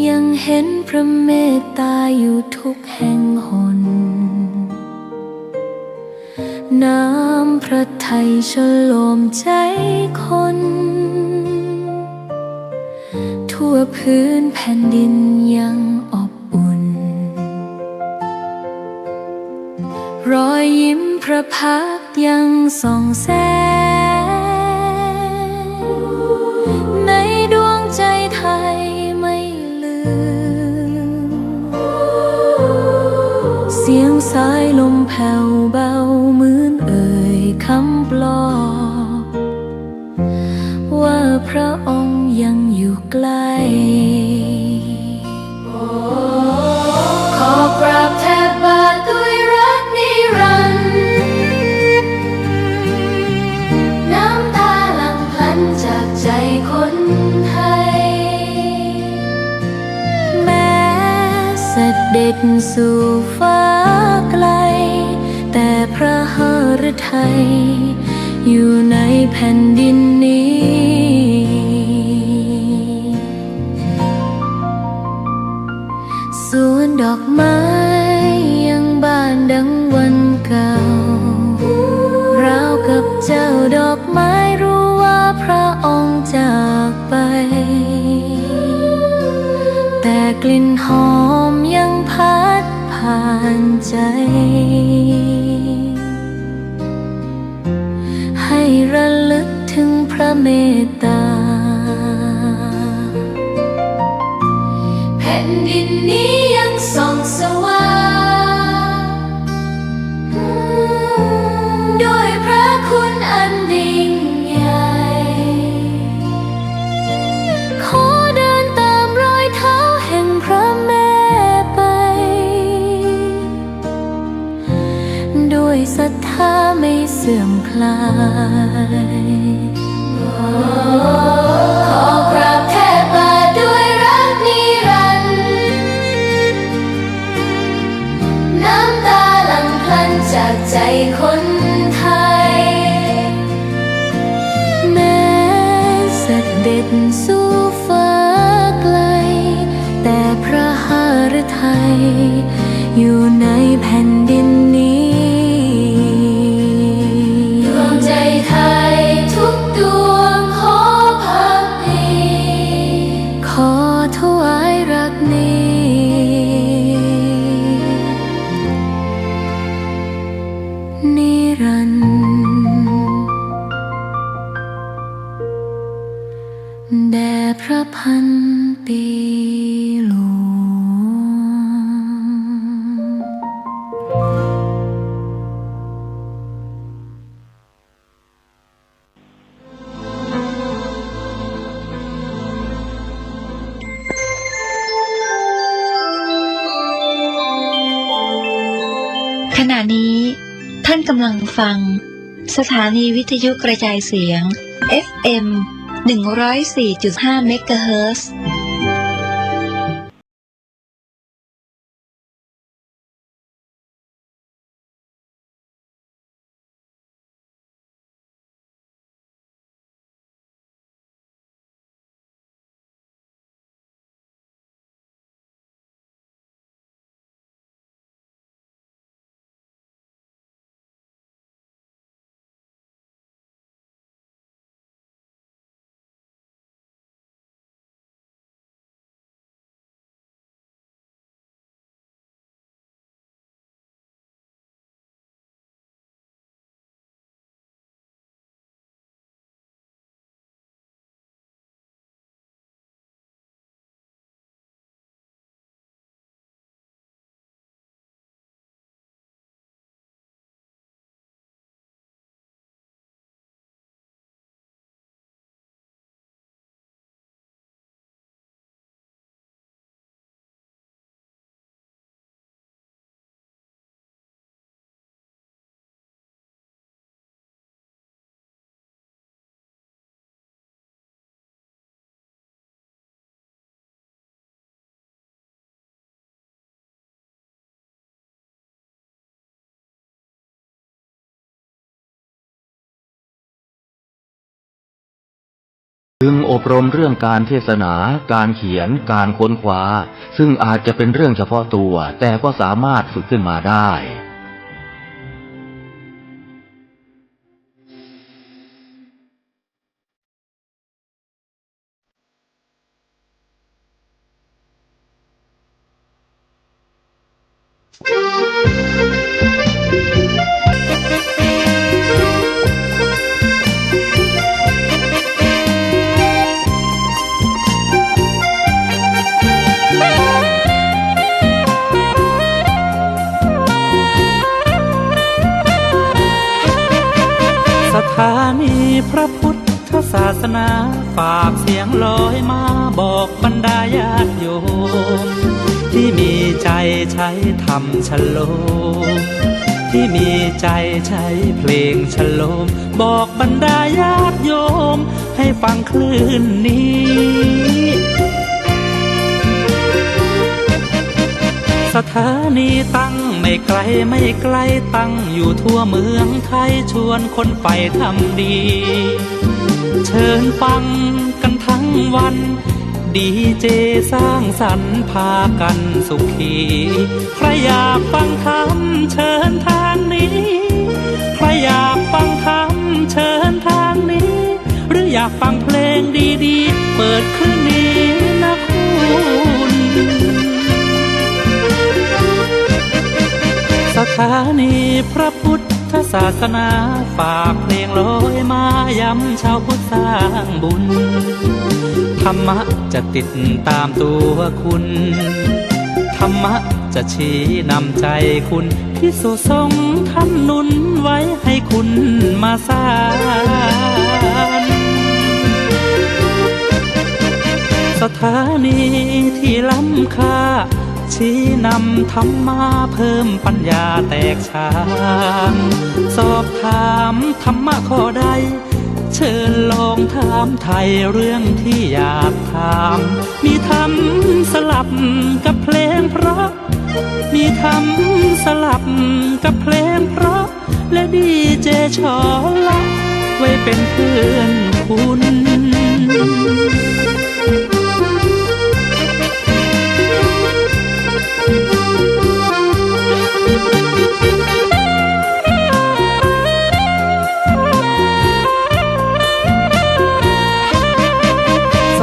ยังเห็นพระเมตตาอยู่ทุกแห่งหนน้ำพระทัยฉโลมใจคนทั่วพื้นแผ่นดินยังอบอุ่นรอยยิ้มพระพักตร์ยังส่องแสงในดวงใจไทยไม่ลืมเสียงสายลมแผ่วเบาเหมือนเอ่ยคำปลอบว่าพระองค์ยังอยู่ใกล้ขอกราบแทบบาทด้วยรักนิรันดร์น้ำตาหลั่งพลันจากใจคนไทยแม้เสด็จสู่ฟ้าไกลแต่พระหฤทัยอยู่ในแผ่นดินนี้สวนดอกไม้ยังบานดังวันเก่าราวกับเจ้าดอกไม้รู้ว่าพระองค์จากไปแต่กลิ่นหอมยังพัดผ่านใจให้ระลึกถึงพระเมตตาแผ่นดินนี้ยังส่องสว่างด้วยพระคุณอันยิ่งใหญ่ขอเดินตามรอยเท้าแห่งพระแม่ไปด้วยศรัทธาไม่เสื่อมคลายขอกราบแทบบาทด้วยรักนิรันดร์น้ำตาหลั่งพลันจากใจคนไทยแม้เสด็จสู่ฟ้าไกลแต่พระหฤทัยอยู่ในแผ่นดินนี้ดวงใจไทยทุกดวงขอพักดีขอถวายรักนี้นิรันดร์แด่พระพันปีหลวง ขณะนี้ท่านกำลังฟังสถานีวิทยุกระจายเสียง FM 104.5 เมกะเฮิรตซ์ จึงอบรมเรื่องการเทศนา การเขียน การค้นคว้า ซึ่งอาจจะเป็นเรื่องเฉพาะตัว แต่ก็สามารถฝึกขึ้นมาได้ สถานีพระพุทธศาสนาฝากเสียงลอยมาบอกบรรดาญาติโยมที่มีใจใช้ธรรมชโลมที่มีใจใช้เพลงชโลมบอกบรรดาญาติโยมให้ฟังคลื่นนี้สถานีตั้งไม่ไกลไม่ไกลตั้งอยู่ทั่วเมืองไทยชวนคนไปทำดีเชิญฟังกันทั้งวันดีเจสร้างสรรค์พากันสุขีใครอยากฟังธรรมเชิญทางนี้ใครอยากฟังธรรมเชิญทางนี้หรืออยากฟังเพลงดีๆเปิดคืนนี้นะคุณสถานีพระพุทธศาสนาฝากเพลงลอยมาย้ำชาวพุทธสร้างบุญธรรมะจะติดตามตัวคุณธรรมะจะชี้นำใจคุณพิสุสงฆ์ท่านหนุนไว้ให้คุณมาสานสถานีที่ล้ำค่าชี้นำธรรมะเพิ่มปัญญาแตกฉานสอบถามธรรมะข้อใดเชิญลองถามไทยเรื่องที่อยากถามมีธรรมสลับกับเพลงเพราะมีธรรมสลับกับเพลงเพราะและดีเจชอละไว้เป็นเพื่อนคุณ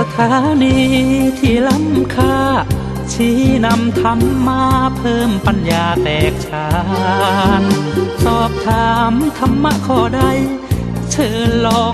สถานีที่ล้ำค่าชี้นำธรรมะเพิ่มปัญญาแตกฉานสอบถามธรรมะข้อใดเชิญลอง